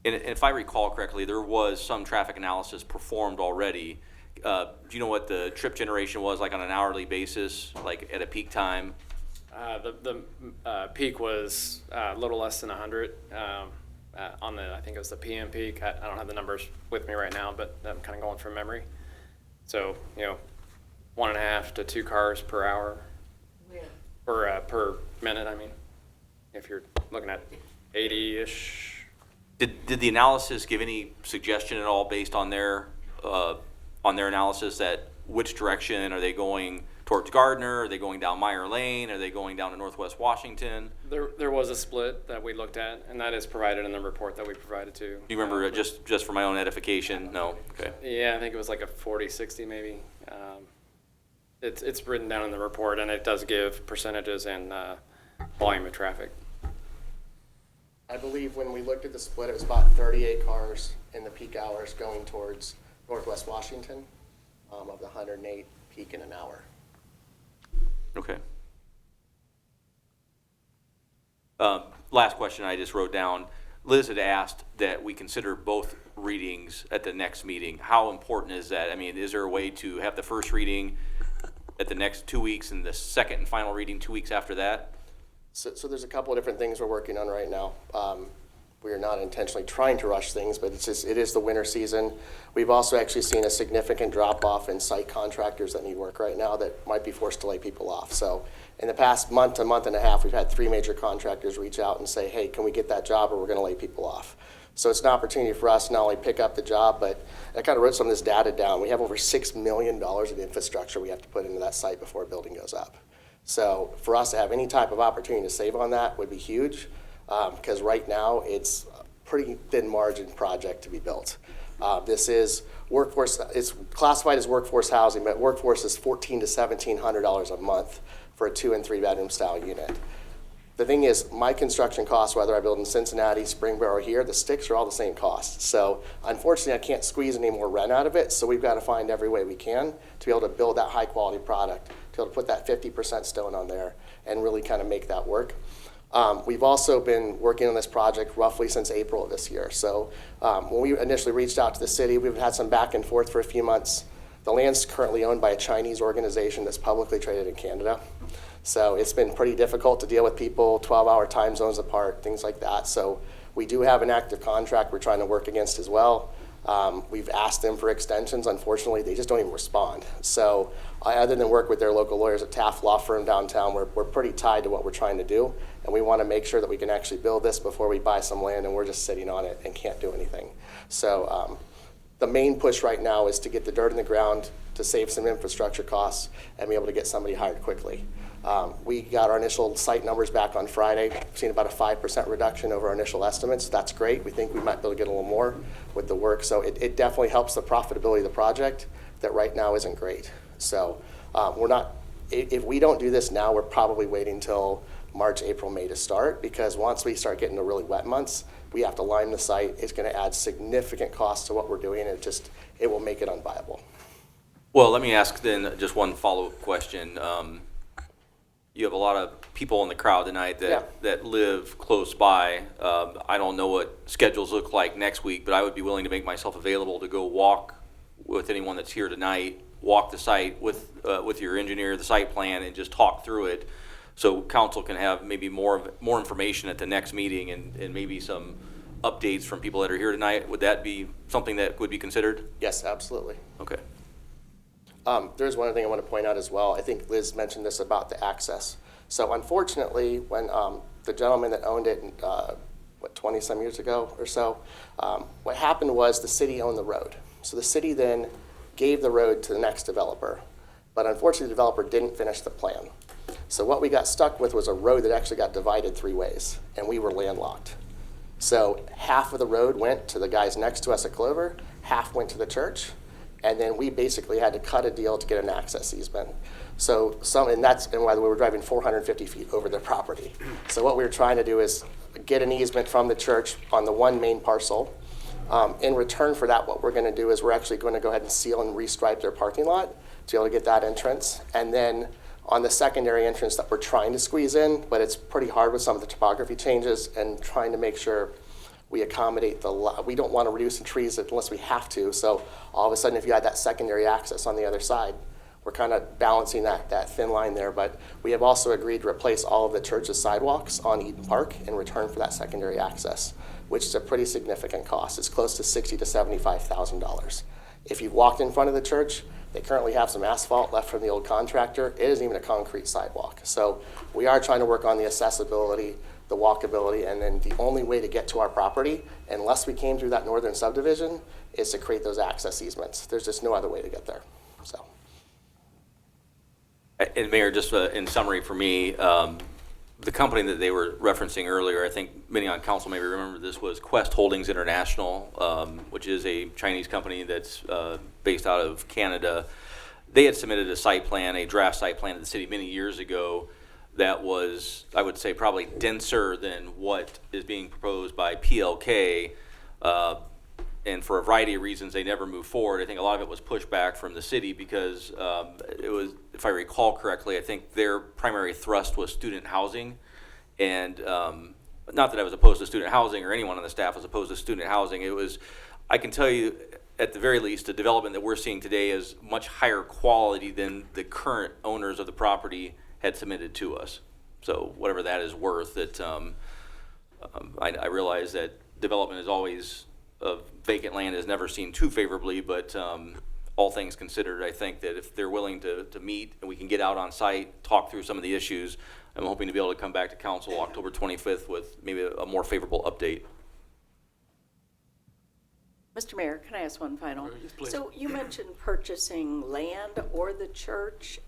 And if I recall correctly, there was some traffic analysis performed already. Do you know what the trip generation was like on an hourly basis, like at a peak time? The peak was a little less than 100 on the, I think it was the PM peak. I don't have the numbers with me right now, but I'm kind of going from memory. So, 1.5 to 2 cars per hour. Yeah. Per minute, I mean, if you're looking at 80-ish. Did the analysis give any suggestion at all based on their analysis that which direction are they going towards Gardner? Are they going down Meyer Lane? Are they going down to Northwest Washington? There was a split that we looked at, and that is provided in the report that we provided to. Do you remember just for my own edification? No. Okay. Yeah, I think it was like a 40-60 maybe. It's written down in the report, and it does give percentages and volume of traffic. I believe when we looked at the split, it was about 38 cars in the peak hours going towards Northwest Washington of the 108 peak in an hour. Okay. Last question I just wrote down. Liz had asked that we consider both readings at the next meeting. How important is that? I mean, is there a way to have the first reading at the next 2 weeks and the second and final reading 2 weeks after that? So there's a couple of different things we're working on right now. We are not intentionally trying to rush things, but it is the winter season. We've also actually seen a significant drop off in site contractors that need work right now that might be forced to lay people off. So in the past month to month and a half, we've had 3 major contractors reach out and say, hey, can we get that job or we're going to lay people off? So it's an opportunity for us to not only pick up the job, but I kind of wrote some of this data down. We have over $6 million of infrastructure we have to put into that site before a building goes up. So for us to have any type of opportunity to save on that would be huge, because right now it's a pretty thin margin project to be built. This is workforce, it's classified as workforce housing, but workforce is $1,400 to $1,700 a month for a 2 and 3 bedroom style unit. The thing is, my construction costs, whether I build in Cincinnati, Springboro, or here, the sticks are all the same cost. So unfortunately, I can't squeeze any more rent out of it, so we've got to find every way we can to be able to build that high quality product, to be able to put that 50% stone on there and really kind of make that work. We've also been working on this project roughly since April of this year. So when we initially reached out to the city, we've had some back and forth for a few months. The land's currently owned by a Chinese organization that's publicly traded in Canada. So it's been pretty difficult to deal with people, 12-hour time zones apart, things like that. So we do have an active contract we're trying to work against as well. We've asked them for extensions. Unfortunately, they just don't even respond. So other than work with their local lawyers at Taft Law Firm downtown, we're pretty tied to what we're trying to do. And we want to make sure that we can actually build this before we buy some land and we're just sitting on it and can't do anything. So the main push right now is to get the dirt in the ground to save some infrastructure costs and be able to get somebody hired quickly. We got our initial site numbers back on Friday, seen about a 5% reduction over our initial estimates. That's great. We think we might be able to get a little more with the work. So it definitely helps the profitability of the project that right now isn't great. So we're not, if we don't do this now, we're probably waiting till March, April, May to start, because once we start getting the really wet months, we have to lime the site. It's going to add significant cost to what we're doing, and it will make it unviable. Well, let me ask then just one follow-up question. You have a lot of people in the crowd tonight that live close by. I don't know what schedules look like next week, but I would be willing to make myself available to go walk with anyone that's here tonight, walk the site with your engineer, the site plan, and just talk through it, so council can have maybe more information at the next meeting and maybe some updates from people that are here tonight. Would that be something that would be considered? Yes, absolutely. Okay. There's one other thing I want to point out as well. I think Liz mentioned this about the access. So unfortunately, when the gentleman that owned it, 20-some years ago or so, what happened was the city owned the road. So the city then gave the road to the next developer. But unfortunately, the developer didn't finish the plan. So what we got stuck with was a road that actually got divided 3 ways, and we were landlocked. So half of the road went to the guys next to us at Clover, half went to the church, and then we basically had to cut a deal to get an access easement. So and by the way, we're driving 450 feet over their property. So what we were trying to do is get an easement from the church on the one main parcel. In return for that, what we're going to do is we're actually going to go ahead and seal and restripe their parking lot to be able to get that entrance. And then on the secondary entrance that we're trying to squeeze in, but it's pretty hard with some of the topography changes and trying to make sure we accommodate we don't want to reduce the trees unless we have to. So all of a sudden, if you had that secondary access on the other side, we're kind of balancing that thin line there. But we have also agreed to replace all of the church's sidewalks on Eden Park in return for that secondary access, which is a pretty significant cost. It's close to $60,000 to $75,000. If you've walked in front of the church, they currently have some asphalt left from the old contractor. It isn't even a concrete sidewalk. So we are trying to work on the accessibility, the walkability, and then the only way to get to our property, unless we came through that northern subdivision, is to create those access easements. There's just no other way to get there. So. And Mayor, just in summary for me, the company that they were referencing earlier, I think many on council maybe remember this, was Quest Holdings International, which is a Chinese company that's based out of Canada. They had submitted a site plan, a draft site plan to the city many years ago that was, I would say, probably denser than what is being proposed by PLK. And for a variety of reasons, they never moved forward. I think a lot of it was pushback from the city because it was, if I recall correctly, I think their primary thrust was student housing. And not that I was opposed to student housing or anyone on the staff was opposed to student housing. It was, I can tell you, at the very least, the development that we're seeing today is much higher quality than the current owners of the property had submitted to us. So whatever that is worth, that I realize that development is always, vacant land is never seen too favorably, but all things considered, I think that if they're willing to meet and we can get out on site, talk through some of the issues, I'm hoping to be able to come back to council October 25th with maybe a more favorable update. Mr. Mayor, can I ask one final? Yes, please. So you mentioned purchasing land or the church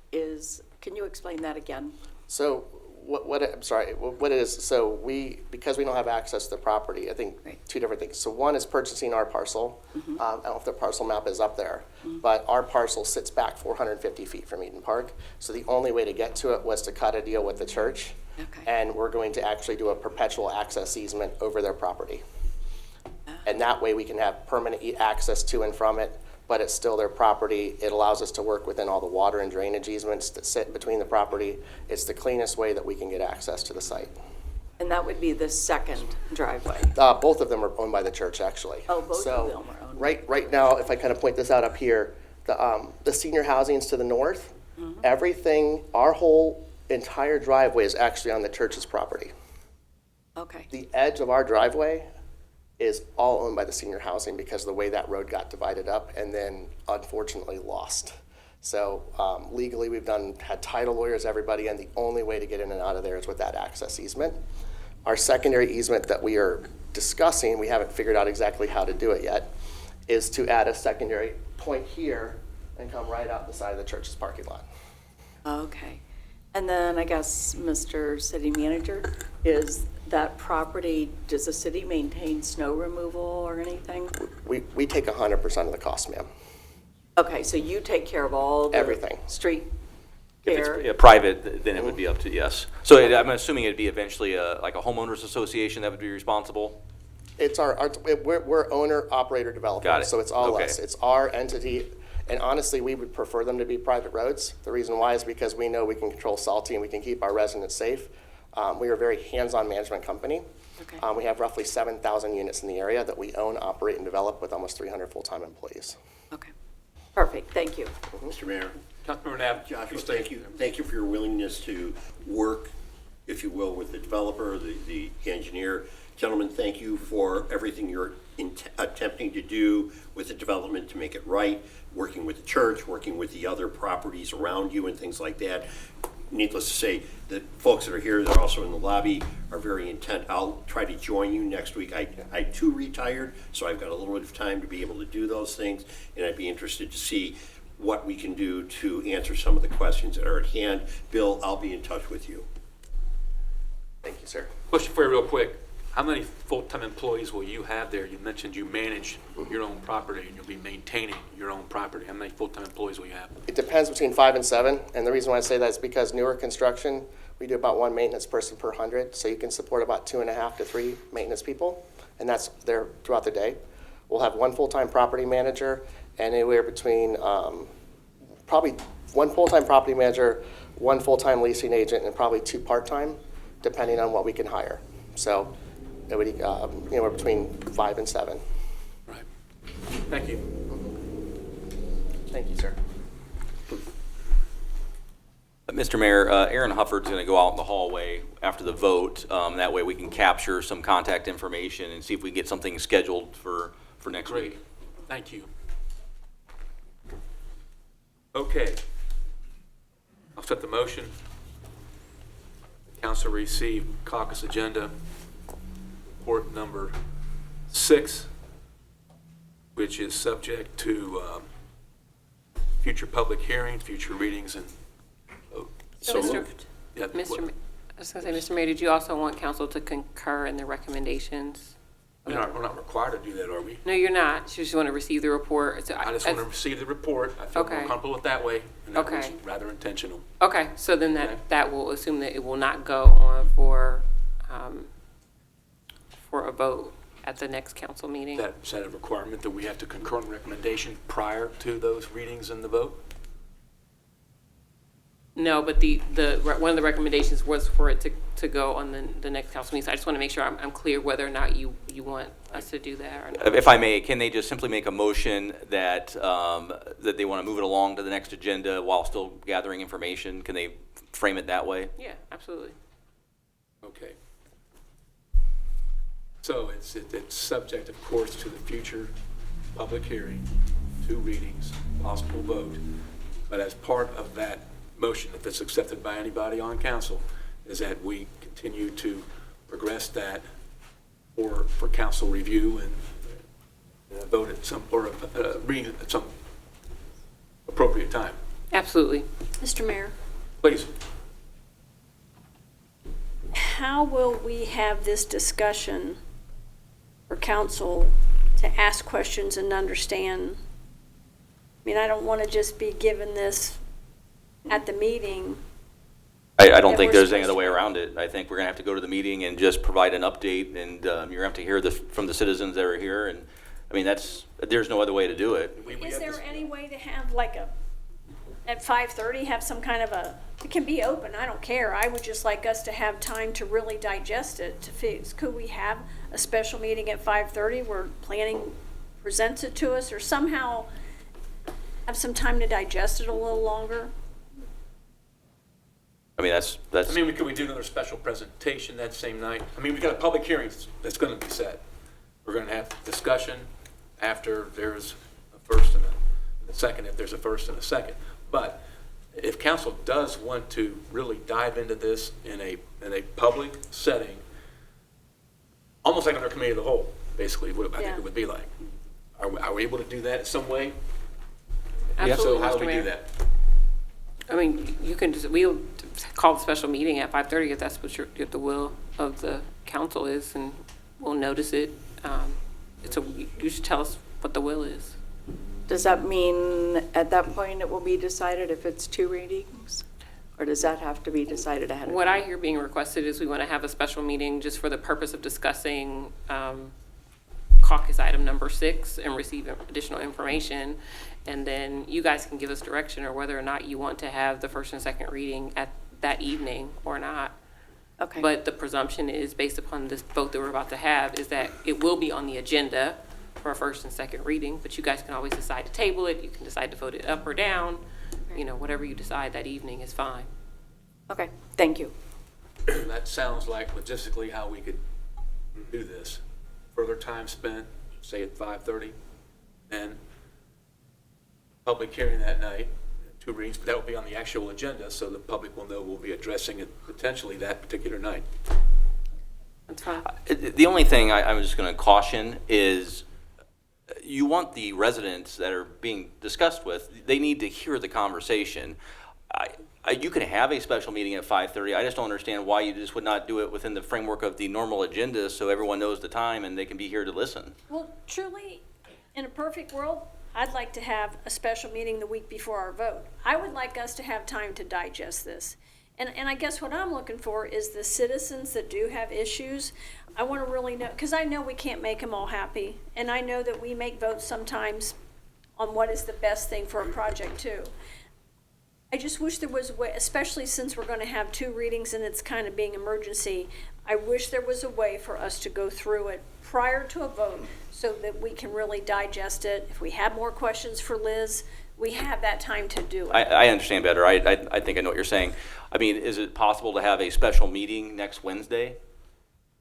can you explain that again? So what it is, so because we don't have access to the property, I think two different things. So one is purchasing our parcel. I don't know if the parcel map is up there, but our parcel sits back 450 feet from Eden Park. So the only way to get to it was to cut a deal with the church. And we're going to actually do a perpetual access easement over their property. And that way we can have permanent access to and from it, but it's still their property. It allows us to work within all the water and drainage easements that sit between the property. It's the cleanest way that we can get access to the site. And that would be the second driveway? Both of them are owned by the church, actually. Oh, both of them are owned. Right now, if I kind of point this out up here, the senior housing's to the north. Everything, our whole entire driveway is actually on the church's property. Okay. The edge of our driveway is all owned by the senior housing because of the way that road got divided up and then unfortunately lost. So legally we've had title lawyers, everybody, and the only way to get in and out of there is with that access easement. Our secondary easement that we are discussing, we haven't figured out exactly how to do it yet, is to add a secondary point here and come right out the side of the church's parking lot. Okay. And then I guess, Mr. City Manager, is that property, does the city maintain snow removal or anything? We take 100% of the cost, ma'am. Okay, so you take care of all the Everything. street If care? it's private, then it would be up to, yes. So I'm assuming it'd be eventually like a homeowners association that would be responsible? It's we're owner, operator, developer. Got it. So it's all Okay. us. It's our entity. And honestly, we would prefer them to be private roads. The reason why is because we know we can control salty and we can keep our residents safe. We are a very hands-on management company. Okay. We have roughly 7,000 units in the area that we own, operate, and develop with almost 300 full-time employees. Okay, perfect, thank you. Mr. Mayor, Councilmember Knapp, Joshua, please stay. thank you for your willingness to work, if you will, with the developer, the engineer. Gentlemen, thank you for everything you're attempting to do with the development to make it right, working with the church, working with the other properties around you and things like that. Needless to say, the folks that are here, that are also in the lobby, are very intent. I'll try to join you next week. I too retired, so I've got a little bit of time to be able to do those things, and I'd be interested to see what we can do to answer some of the questions that are at hand. Bill, I'll be in touch with you. Thank you, sir. Question for you real quick. How many full-time employees will you have there? You mentioned you manage your own property and you'll be maintaining your own property. How many full-time employees will you have? It depends between 5 and 7, and the reason why I say that is because newer construction, we do about 1 maintenance person per 100, so you can support about 2.5 to 3 maintenance people, and that's there throughout the day. We'll have 1 full-time property manager, and anywhere between probably 1 full-time property manager, 1 full-time leasing agent, and probably 2 part-time, depending on what we can hire. So it would, we're between 5 and 7. Right. Thank you. Thank you, sir. Mr. Mayor, Aaron Hufford's going to go out in the hallway after the vote. That way we can capture some contact information and see if we can get something scheduled for next Great. week. Thank you. Okay. I'll set the motion. Council received caucus agenda, report number 6, which is subject to future public hearing, future readings, and vote. So Mr. moved. Yeah, Mr. Ma- I was going to say, Mr. Mayor, did you also want council to concur in the recommendations? We're not required to do that, are we? No, you're not. You just want to receive the report. So I just want to receive the report. I feel more Okay. comfortable with that way, and that was Okay. rather intentional. Okay, so then Okay. that will assume that it will not go on for a vote at the next council meeting? Is that a requirement that we have to concur on the recommendation prior to those readings and the vote? No, but one of the recommendations was for it to go on the next council meeting. So I just want to make sure I'm clear whether or not you want us to do that or not. If I may, can they just simply make a motion that that they want to move it along to the next agenda while still gathering information? Can they frame it that way? Yeah, absolutely. Okay. So it's subject, of course, to the future public hearing, 2 readings, possible vote. But as part of that motion, if it's accepted by anybody on council, is that we continue to progress that for council review and vote at some, or reading at some appropriate time. Absolutely. Mr. Mayor, Please. how will we have this discussion for council to ask questions and understand? I mean, I don't want to just be given this at the meeting. I don't that think we're there's any other supposed way to- around it. I think we're going to have to go to the meeting and just provide an update, and you're going to have to hear this from the citizens that are here. And I mean, there's no other way to do it. Is there any way to have like at 5:30, have some kind of it can be open, I don't care. I would just like us to have time to really digest it, to fix. Could we have a special meeting at 5:30 where planning presents it to us, or somehow have some time to digest it a little longer? I mean, that's. I mean, could we do another special presentation that same night? I mean, we've got a public hearing that's going to be set. We're going to have discussion after there's a first and a second, if there's a first and a second. But if council does want to really dive into this in a public setting, almost like another committee of the whole, basically, what I think it would be like. Are we able to do that in some way? Absolutely, So how do Mr. we do Mayor. that? I mean, you can just, call the special meeting at 5:30 if that's what if the will of the council is, and we'll notice it. You should tell us what the will is. Does that mean at that point it will be decided if it's 2 readings? Or does that have to be decided ahead of time? What I hear being requested is we want to have a special meeting just for the purpose of discussing caucus item number 6 and receive additional information. And then you guys can give us direction or whether or not you want to have the first and second reading at that evening or not. Okay. But the presumption is, based upon this vote that we're about to have, is that it will be on the agenda for a first and second reading, but you guys can always decide to table it. You can decide to vote it up or down. You know, whatever you decide that evening is fine. Okay, thank you. That sounds like logistically how we could do this. Further time spent, say at 5:30, and public hearing that night, 2 readings, but that will be on the actual agenda, so the public will know we'll be addressing it potentially that particular night. That's fine. The only thing I'm just going to caution is you want the residents that are being discussed with, they need to hear the conversation. You can have a special meeting at 5:30. I just don't understand why you just would not do it within the framework of the normal agenda so everyone knows the time and they can be here to listen. Well, truly, in a perfect world, I'd like to have a special meeting the week before our vote. I would like us to have time to digest this. And I guess what I'm looking for is the citizens that do have issues. I want to really know, because I know we can't make them all happy. And I know that we make votes sometimes on what is the best thing for a project too. I just wish there was a way, especially since we're going to have 2 readings and it's kind of being emergency, I wish there was a way for us to go through it prior to a vote so that we can really digest it. If we have more questions for Liz, we have that time to do it. I understand better. I think I know what you're saying. I mean, is it possible to have a special meeting next Wednesday?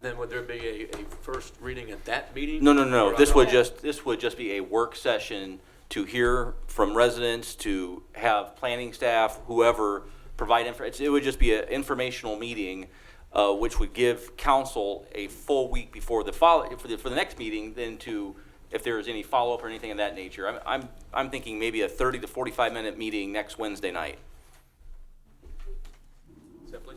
Then would there be a first reading at that meeting? No. Or This would other- just be a work session to hear from residents, to have planning staff, whoever provide information. It would just be an informational meeting, which would give council a full week before the for the next meeting, then to, if there is any follow-up or anything of that nature. I'm thinking maybe a 30 to 45-minute meeting next Wednesday night. Simply.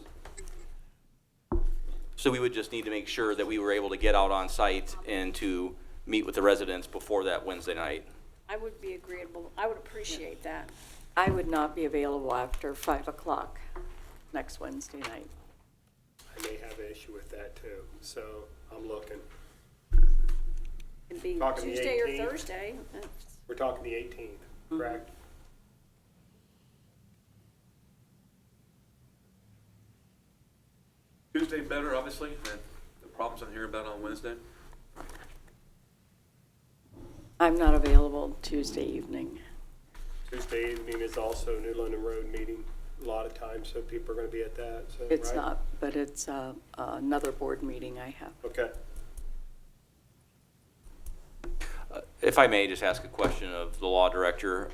So we would just need to make sure that we were able to get out on site and to meet with the residents before that Wednesday night. I would be agreeable. I would appreciate that. I would not be available after 5 o'clock next Wednesday night. I may have an issue with that too, so I'm looking. It'd be Talking the Tuesday or 18th? Thursday. We're talking the 18th, correct? Tuesday better, obviously, than the problems I'm hearing about on Wednesday. I'm not available Tuesday evening. Tuesday evening is also New London Road meeting a lot of times, so people are going to be at that, so, It's right? not, but it's another board meeting I have. Okay. If I may just ask a question of the law director.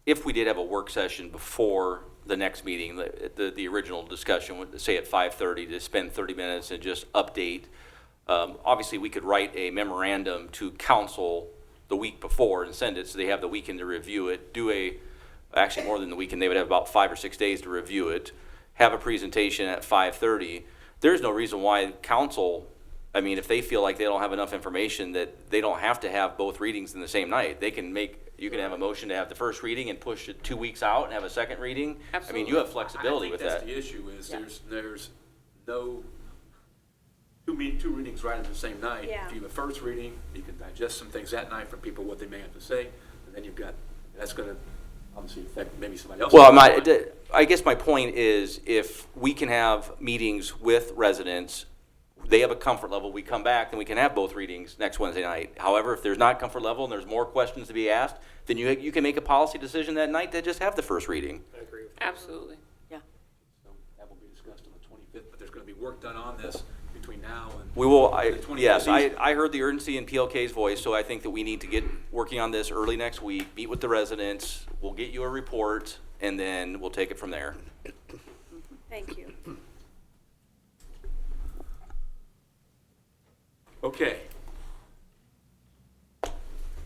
If we did have a work session before the next meeting, the original discussion, say at 5:30, to spend 30 minutes and just update, obviously we could write a memorandum to council the week before and send it so they have the weekend to review it, actually more than the weekend, they would have about 5 or 6 days to review it, have a presentation at 5:30. There's no reason why council, I mean, if they feel like they don't have enough information, that they don't have to have both readings in the same night. They can you can have a motion to have the first reading and push it 2 weeks out and have a second reading. Absolutely. I mean, you have flexibility with I think that. that's the issue is there's no two readings right on the same night. Yeah. If you have a first reading, you can digest some things that night from people, what they may have to say, and then that's going to obviously affect maybe somebody else. Well, I guess my point is if we can have meetings with residents, they have a comfort level, we come back, then we can have both readings next Wednesday night. However, if there's not comfort level and there's more questions to be asked, then you can make a policy decision that night to just have the first reading. I agree with that. Absolutely. Yeah. So that will be discussed on the 25th, but there's going to be work done on this between now and We will, the 25th. yes, I heard the urgency in PLK's voice, so I think that we need to get working on this early next week, meet with the residents, we'll get you a report, and then we'll take it from there. Thank you. Okay. I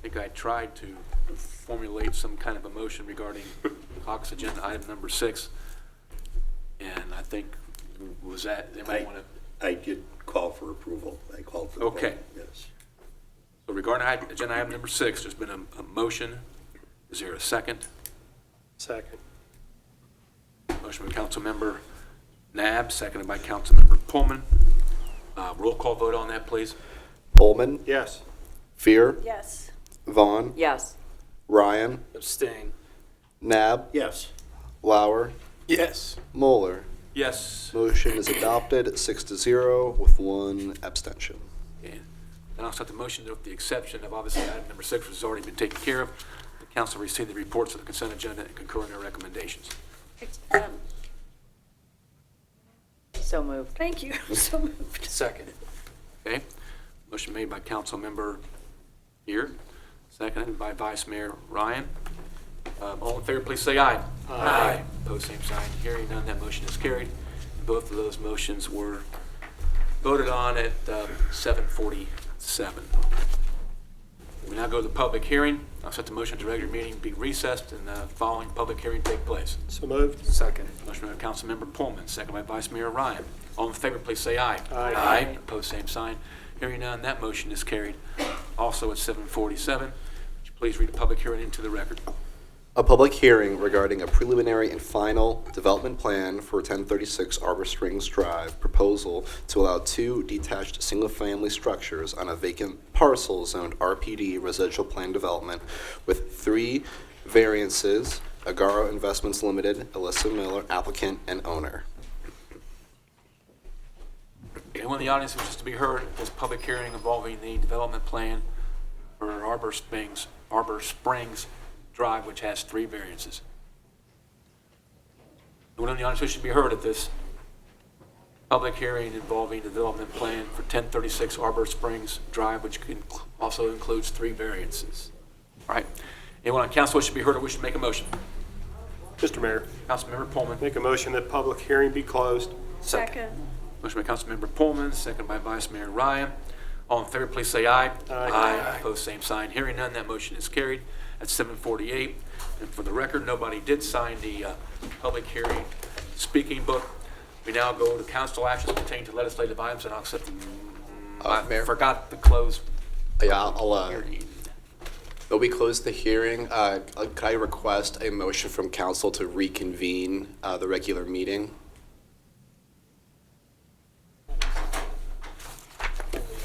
think I tried to formulate some kind of a motion regarding o'clock is agenda item number 6. And I think, was that, anybody want to? I did call for approval. I called for the vote, Okay. yes. So regarding agenda item number 6, there's been a motion. Is there a second? Second. Motion by Councilmember Nab, seconded by Councilmember Pullman. Roll call vote on that, please. Pullman, Yes. Fear, Yes. Vaughn, Yes. Ryan, Abstain. Nab, Yes. Lauer, Yes. Moeller. Yes. Motion is adopted 6-0 with 1 abstention. And I'll set the motion with the exception of obviously item number 6, which has already been taken care of. The council received the reports of the consent agenda and concur in their recommendations. So moved. Thank you. So moved. Second. Okay? Motion made by Councilmember here, seconded by Vice Mayor Ryan. All in favor, please say aye. Aye. Opposed, same sign. Hearing none, that motion is carried. Both of those motions were voted on at 7:47. We now go to the public hearing. I'll set the motion to regular meeting be recessed and the following public hearing take place. So moved. Second. Motion by Councilmember Pullman, second by Vice Mayor Ryan. All in favor, please say aye. Aye. Opposed, same sign. Hearing none, that motion is carried. Also at 7:47. Would you please read the public hearing into the record? A public hearing regarding a preliminary and final development plan for 1036 Arbor Springs Drive proposal to allow 2 detached single-family structures on a vacant parcel zoned RPD residential plan development with 3 variances. Agaro Investments Limited, Alyssa Miller, applicant and owner. Anyone in the audience wishes to be heard at this public hearing involving the development plan for Arbor Springs Drive, which has 3 variances? Anyone in the audience wishes to be heard at this public hearing involving the development plan for 1036 Arbor Springs Drive, which also includes 3 variances? All right. Anyone on council wish to be heard or wish to make a motion? Mr. Mayor, Councilmember Pullman. make a motion that public hearing be closed. Second. Motion by Councilmember Pullman, second by Vice Mayor Ryan. All in favor, please say aye. Aye. Opposed, same sign. Hearing none, that motion is carried at 7:48. And for the record, nobody did sign the public hearing speaking book. We now go to council actions pertaining to legislative items, and I'll accept them. I Mayor? forgot to close. Yeah, I'll, hearing. though we close the hearing, could I request a motion from council to reconvene the regular meeting?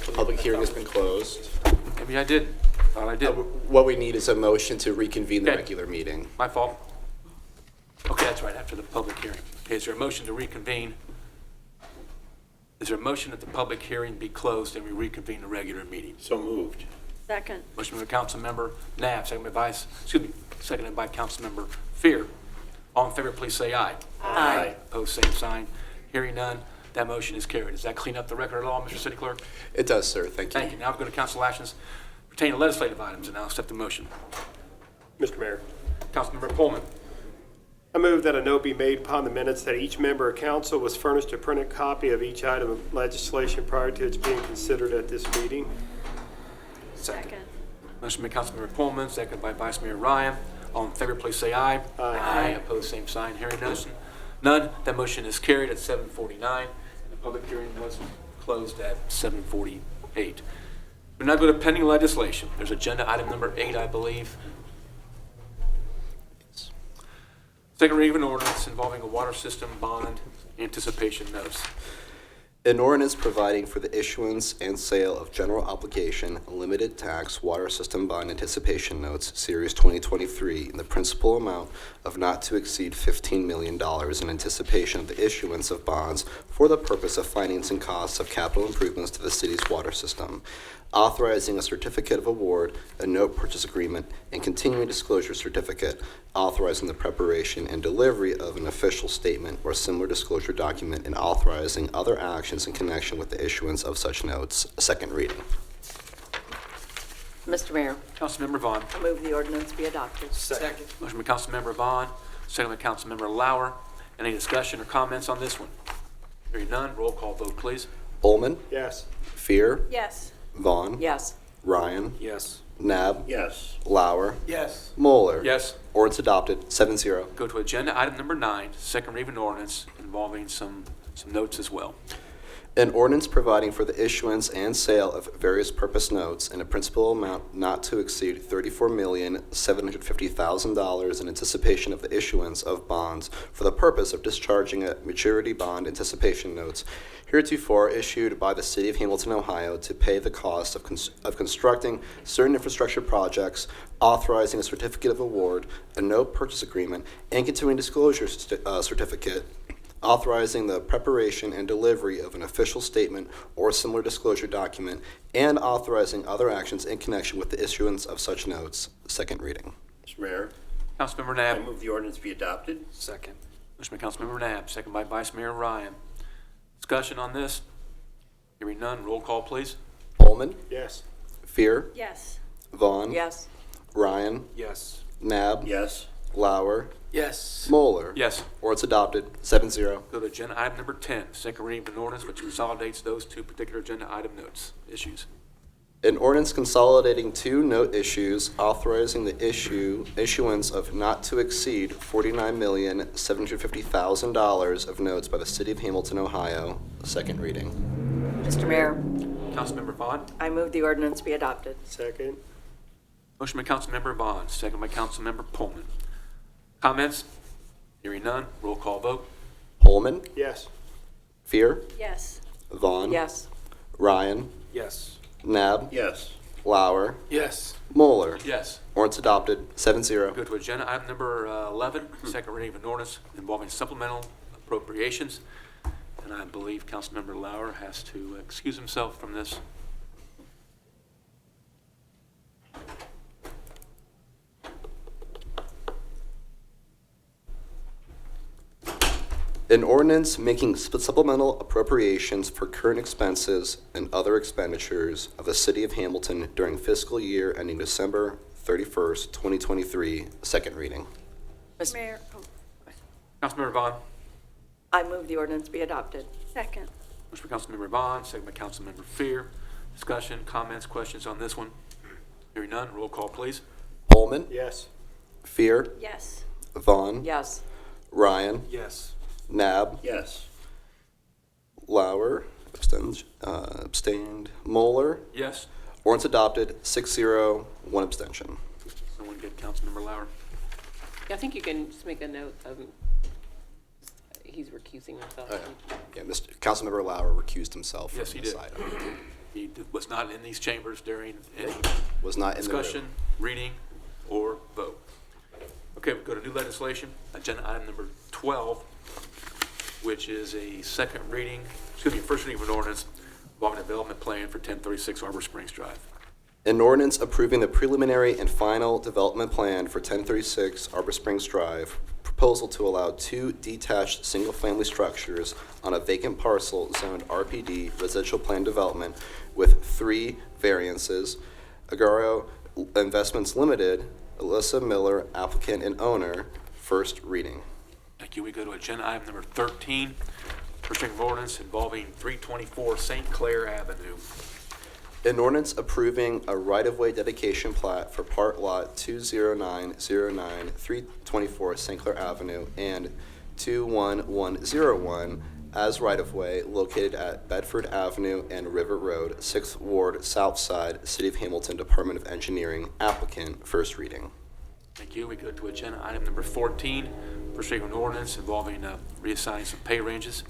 The public hearing has been closed. Maybe I did. Thought I did. What we need is a motion to reconvene the Okay. regular meeting. My fault. Okay, that's right, after the public hearing. Okay, is there a motion to reconvene? Is there a motion that the public hearing be closed and we reconvene the regular meeting? So moved. Second. Motion by Councilmember Nab, seconded by Councilmember Fear. All in favor, please say aye. Aye. Opposed, same sign. Hearing none, that motion is carried. Does that clean up the record at all, Mr. City Clerk? It does, sir. Thank you. Thank you. Now we go to council actions pertaining to legislative items, and I'll accept the motion. Mr. Mayor, Councilmember Pullman. I move that a note be made upon the minutes that each member of council was furnished a printed copy of each item of legislation prior to its being considered at this meeting. Second. Motion by Councilmember Pullman, seconded by Vice Mayor Ryan. All in favor, please say aye. Aye. Opposed, same sign. Hearing none. That motion is carried at 7:49, and the public hearing was closed at 7:48. We now go to pending legislation. There's agenda item number 8, I believe. Second reading of an ordinance involving a water system bond anticipation notice. An ordinance providing for the issuance and sale of general obligation limited tax water system bond anticipation notes, Series 2023, in the principal amount of not to exceed $15 million in anticipation of the issuance of bonds for the purpose of financing costs of capital improvements to the city's water system, authorizing a certificate of award, a note purchase agreement, and continuing disclosure certificate, authorizing the preparation and delivery of an official statement or similar disclosure document, and authorizing other actions in connection with the issuance of such notes. Second reading. Mr. Mayor, Councilmember Vaughn. I move the ordinance be adopted. Second. Motion by Councilmember Vaughn, second by Councilmember Lauer. Any discussion or comments on this one? Hearing none, roll call vote, please. Ullman, Yes. Fear, Yes. Vaughn, Yes. Ryan, Yes. Nab. Yes. Lauer. Yes. Moeller. Yes. Ordinance adopted, 7-0. Go to agenda item number 9, second reading of an ordinance involving some notes as well. An ordinance providing for the issuance and sale of various purpose notes in a principal amount not to exceed $34,750,000 in anticipation of the issuance of bonds for the purpose of discharging a maturity bond anticipation notes heretofore issued by the City of Hamilton, Ohio, to pay the cost of constructing certain infrastructure projects, authorizing a certificate of award, a note purchase agreement, and continuing disclosure certificate, authorizing the preparation and delivery of an official statement or similar disclosure document, and authorizing other actions in connection with the issuance of such notes. Second reading. Mr. Mayor, Councilmember I Nab. move the ordinance be adopted. Second. Motion by Councilmember Nab, second by Vice Mayor Ryan. Discussion on this? Hearing none, roll call, please. Holman. Yes. Fear. Yes. Vaughn. Yes. Ryan. Yes. Nab. Yes. Lauer. Yes. Moeller. Yes. Ordinance adopted, 7-0. Go to agenda item number 10, second reading of an ordinance which consolidates those two particular agenda item notes, issues. An ordinance consolidating two note issues authorizing the issuance of not to exceed $49,750,000 of notes by the City of Hamilton, Ohio. Second reading. Mr. Mayor, Councilmember Vaughn. I move the ordinance be adopted. Second. Motion by Councilmember Vaughn, second by Councilmember Pullman. Comments? Hearing none, roll call vote. Holman. Yes. Fear. Yes. Vaughn. Yes. Ryan. Yes. Nab. Yes. Lauer. Yes. Moeller. Yes. Ordinance adopted, 7-0. Go to agenda item number 11, second reading of an ordinance involving supplemental appropriations. And I believe Councilmember Lauer has to excuse himself from this. An ordinance making supplemental appropriations for current expenses and other expenditures of the City of Hamilton during fiscal year ending December 31st, 2023, second reading. Mayor, Councilmember Vaughn. I move the ordinance be adopted. second. Motion by Councilmember Vaughn, second by Councilmember Fear. Discussion, comments, questions on this one? Hearing none, roll call, please. Holman. Yes. Fear. Yes. Vaughn. Yes. Ryan. Yes. Nab. Yes. Lauer. Abstained. Moeller. Yes. Ordinance adopted, 6-0, one abstention. Someone get Councilmember Lauer. Yeah, I think you can just make a note of, he's recusing himself. Yeah, Councilmember Lauer recused himself Yes, from he this did. item. He was not in these chambers during any Was not in the room. discussion, reading, or vote. Okay, we go to new legislation, agenda item number 12, which is a first reading of an ordinance involving a development plan for 1036 Arbor Springs Drive. An ordinance approving the preliminary and final development plan for 1036 Arbor Springs Drive, proposal to allow two detached single-family structures on a vacant parcel zoned RPD residential plan development with 3 variances. Agaro Investments Limited, Alyssa Miller, applicant and owner, first reading. Thank you. We go to agenda item number 13, first reading of ordinance involving 324 St. Clair Avenue. An ordinance approving a right-of-way dedication plat for part lot 20909, 324 St. Clair Avenue and 21101 as right-of-way located at Bedford Avenue and River Road, 6th Ward, South Side, City of Hamilton, Department of Engineering, applicant, first reading. Thank you. We go to agenda item number 14, first reading of an ordinance involving reassigning some pay ranges.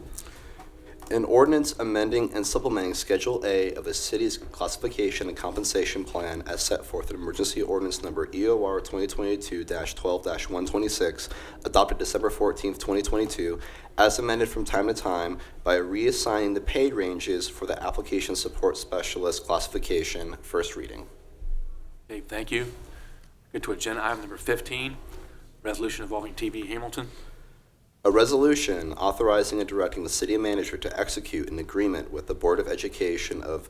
An ordinance amending and supplementing Schedule A of the city's classification and compensation plan as set forth in emergency ordinance number EOR 2022-12-126, adopted December 14th, 2022, as amended from time to time by reassigning the pay ranges for the application support specialist classification, first reading. Okay, thank you. Get to agenda item number 15, resolution involving TV Hamilton. A resolution authorizing and directing the city manager to execute an agreement with the Board of Education of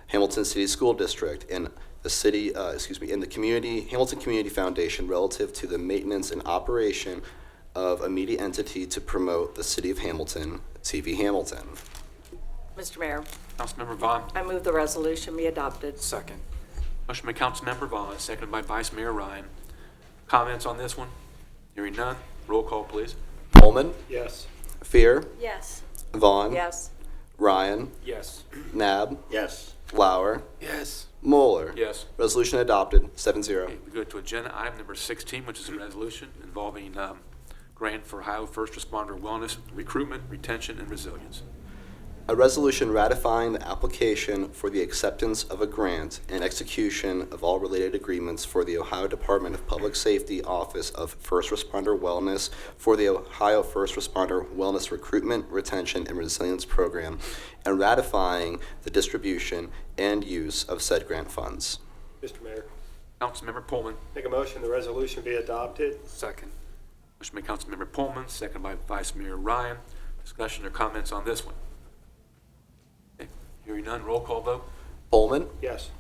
Hamilton City School District and the city, in the Hamilton Community Foundation relative to the maintenance and operation of a media entity to promote the City of Hamilton, TV Hamilton. Mr. Mayor, Councilmember Vaughn. I move the resolution be adopted. Second. Motion by Councilmember Vaughn, seconded by Vice Mayor Ryan. Comments on this one? Hearing none. Roll call, please. Pullman, Yes. Fear, Yes. Vaughn, Yes. Ryan, Yes. Nab, Yes. Lauer, Yes. Moeller. Yes. Resolution adopted, 7-0. Okay, we go to agenda item number 16, which is a resolution involving grant for Ohio First Responder Wellness, Recruitment, Retention, and Resilience. A resolution ratifying the application for the acceptance of a grant and execution of all related agreements for the Ohio Department of Public Safety Office of First Responder Wellness for the Ohio First Responder Wellness Recruitment, Retention, and Resilience Program, and ratifying the distribution and use of said grant funds. Mr. Mayor, Councilmember Pullman. make a motion the resolution be adopted. Second. Motion by Councilmember Pullman, second by Vice Mayor Ryan. Discussion or comments on this one? Okay, hearing none. Roll call vote. Pullman, Yes.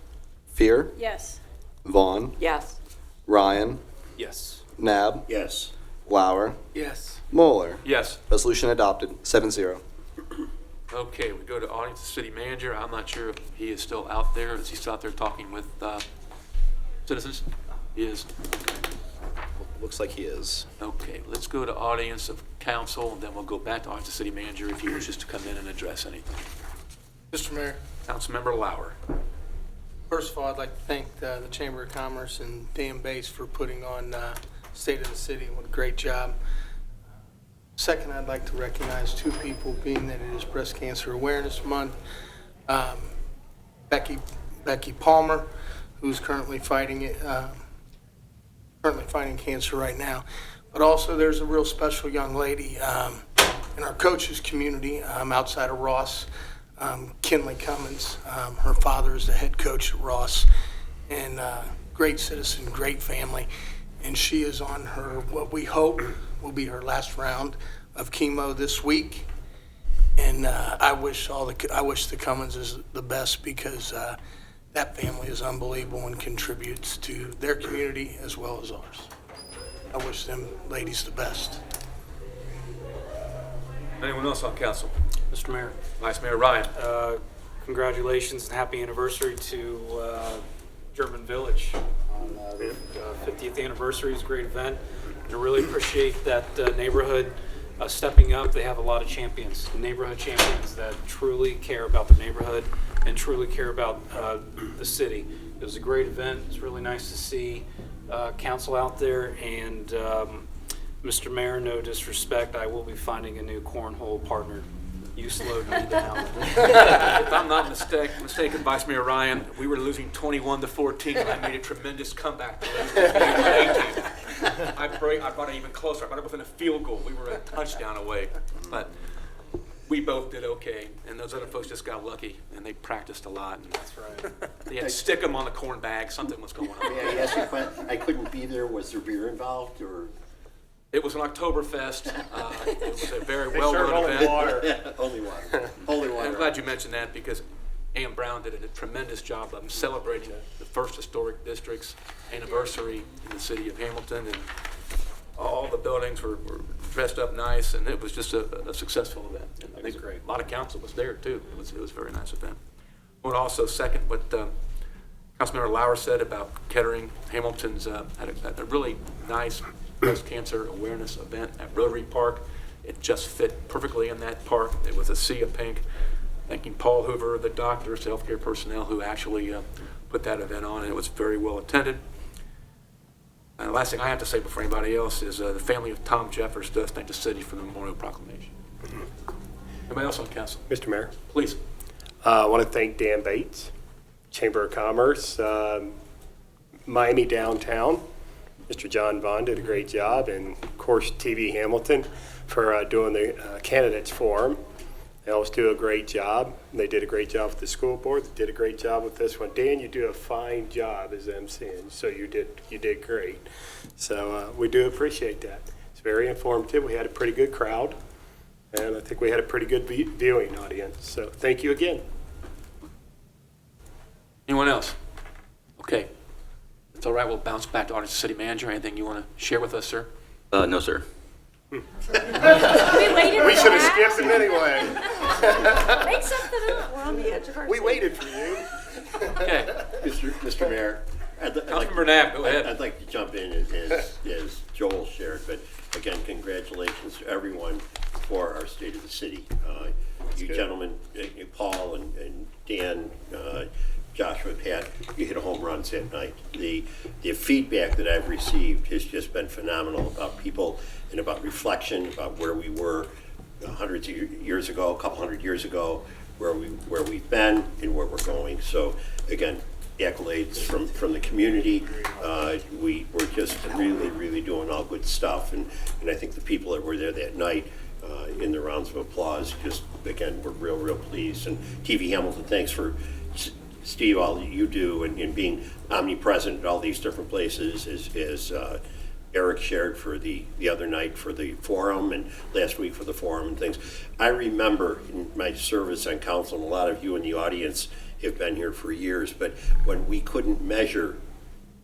Fear, Yes. Vaughn, Yes. Ryan, Yes. Nab, Yes. Lauer, Yes. Moeller. Yes. Resolution adopted, 7-0. Okay, we go to audience, city manager. I'm not sure if he is still out there. Is he still out there talking with citizens? He is. Looks like he is. Okay, let's go to audience of council, and then we'll go back to audience of city manager if he wishes to come in and address anything. Mr. Mayor, Councilmember Lauer. first of all, I'd like to thank the Chamber of Commerce and Dan Bates for putting on State of the City. What a great job. Second, I'd like to recognize two people, being that it is Breast Cancer Awareness Month. Becky Palmer, who's currently fighting it, fighting cancer right now. But also, there's a real special young lady in our coaches community outside of Ross, Kinley Cummins. Her father is the head coach at Ross, and great citizen, great family. And she is on her, what we hope will be her last round of chemo this week. And I wish the Cumminses the best, because that family is unbelievable and contributes to their community as well as ours. I wish them ladies the best. Anyone else on council? Mr. Mayor, Vice Mayor Ryan. congratulations and happy anniversary to German Village on the 50th anniversary. Is a great event, and I really appreciate that neighborhood stepping up. They have a lot of champions, neighborhood champions that truly care about the neighborhood and truly care about the city. It was a great event. It's really nice to see council out there, and Mr. Mayor, no disrespect, I will be finding a new cornhole partner. You slowed me down. If I'm not mistaken, Vice Mayor Ryan, we were losing 21-14, and I made a tremendous comeback to lose 18. I brought it even closer. I brought it within a field goal. We were a touchdown away, but we both did okay, and those other folks just got lucky, and they practiced a lot. And that's right. They had to stick them on the corn bag. Something was going on. May I ask you a question? I couldn't be there. Was there beer involved, or? It was an Oktoberfest. It was a very They well-run served event. only water. Only water. Only water. I'm glad you mentioned that, because Ann Brown did a tremendous job of celebrating the first historic district's anniversary in the city of Hamilton, and all the buildings were dressed up nice, and it was just a successful event. And I think great. a lot of council was there too. It was a very nice event. I would also second what Councilmember Lauer said about Kettering. Hamilton's had a really nice breast cancer awareness event at Rotary Park. It just fit perfectly in that park. It was a sea of pink. Thanking Paul Hoover, the doctors, the healthcare personnel who actually put that event on, and it was very well attended. And the last thing I have to say before anybody else is the family of Tom Jeffers does thank the city for the memorial proclamation. Anybody else on council? Mr. Mayor, Please. I want to thank Dan Bates, Chamber of Commerce, Miami Downtown. Mr. John Vaughn did a great job, and of course TV Hamilton for doing the candidates forum. They always do a great job. They did a great job with the school board. They did a great job with this one. Dan, you do a fine job as emceeing, so you did great. So we do appreciate that. It's very informative. We had a pretty good crowd, and I think we had a pretty good viewing audience. So thank you again. Anyone else? Okay. It's all right. We'll bounce back to audience city manager. Anything you want to share with us, sir? No, sir. We waited We for should have that. skipped him anyway. Make something up. We're on the edge of our We seat. waited for you. Okay. Mr. Mayor. Councilmember Nab, go ahead. I'd like to jump in as Joel shared, but again, congratulations to everyone for our State of the City. You gentlemen, Paul and Dan, Joshua, Pat, you hit a home run that night. The feedback that I've received has just been phenomenal about people and about reflection, about where we were hundreds of years ago, a couple hundred years ago, where we've been and where we're going. So again, accolades from the community. We're just really doing all good stuff, and I think the people that were there that night in the rounds of applause, just again, we're real pleased. And TV Hamilton, thanks for Steve, all that you do, and being omnipresent at all these different places, as Eric shared for the other night for the forum, and last week for the forum and things. I remember in my service on council, and a lot of you in the audience have been here for years, but when we couldn't measure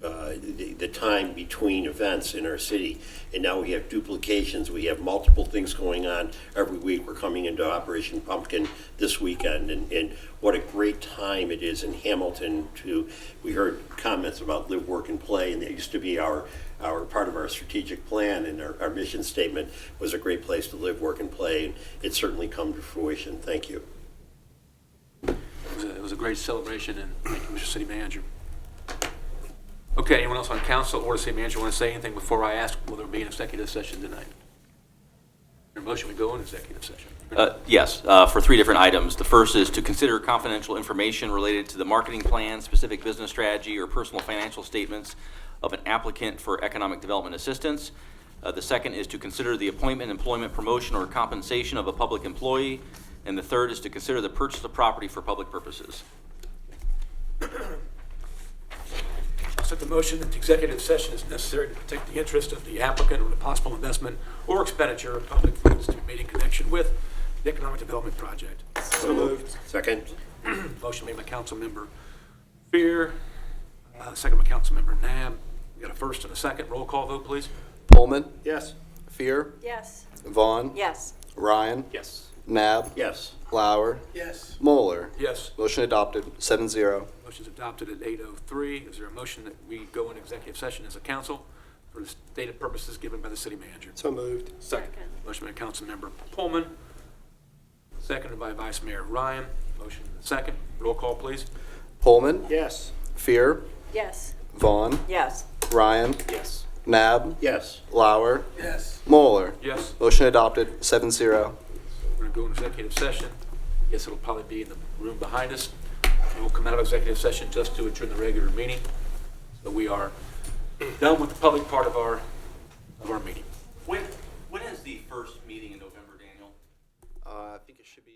the time between events in our city, and now we have duplications, we have multiple things going on every week. We're coming into Operation Pumpkin this weekend, and what a great time it is in Hamilton we heard comments about live, work, and play, and that used to be our part of our strategic plan, and our mission statement was a great place to live, work, and play, and it's certainly come to fruition. Thank you. It was a great celebration, and thank you, Mr. City Manager. Okay, anyone else on council or the city manager want to say anything before I ask will there be an executive session tonight? Your motion we go in executive session. Yes, for 3 different items. The first is to consider confidential information related to the marketing plan, specific business strategy, or personal financial statements of an applicant for economic development assistance. The second is to consider the appointment, employment, promotion, or compensation of a public employee. And the third is to consider the purchase of property for public purposes. I'll set the motion that the executive session is necessary to protect the interest of the applicant or the possible investment or expenditure of public funds to be made in connection with the economic development project. So moved. Second. Motion made by Councilmember Fear, second by Councilmember Nab. We got a first and a second. Roll call vote, please. Pullman? Yes. Fear? Yes. Vaughn? Yes. Ryan? Yes. Nab? Yes. Lauer? Yes. Moeller? Yes. Motion adopted, 7-0. Motion's adopted at 8:03. Is there a motion that we go in executive session as a council for the stated purposes given by the city manager? So moved. Second. Motion by Councilmember Pullman, seconded by Vice Mayor Ryan. Motion second. Roll call, please. Pullman? Yes. Fear? Yes. Vaughn? Yes. Ryan? Yes. Nab? Yes. Lauer? Yes. Moeller? Yes. Motion adopted, 7-0. We're going to go into executive session. I guess it'll probably be in the room behind us. We'll come out of executive session just to adjourn the regular meeting. So we are done with the public part of our meeting. When is the first meeting in November, Daniel? I think it should be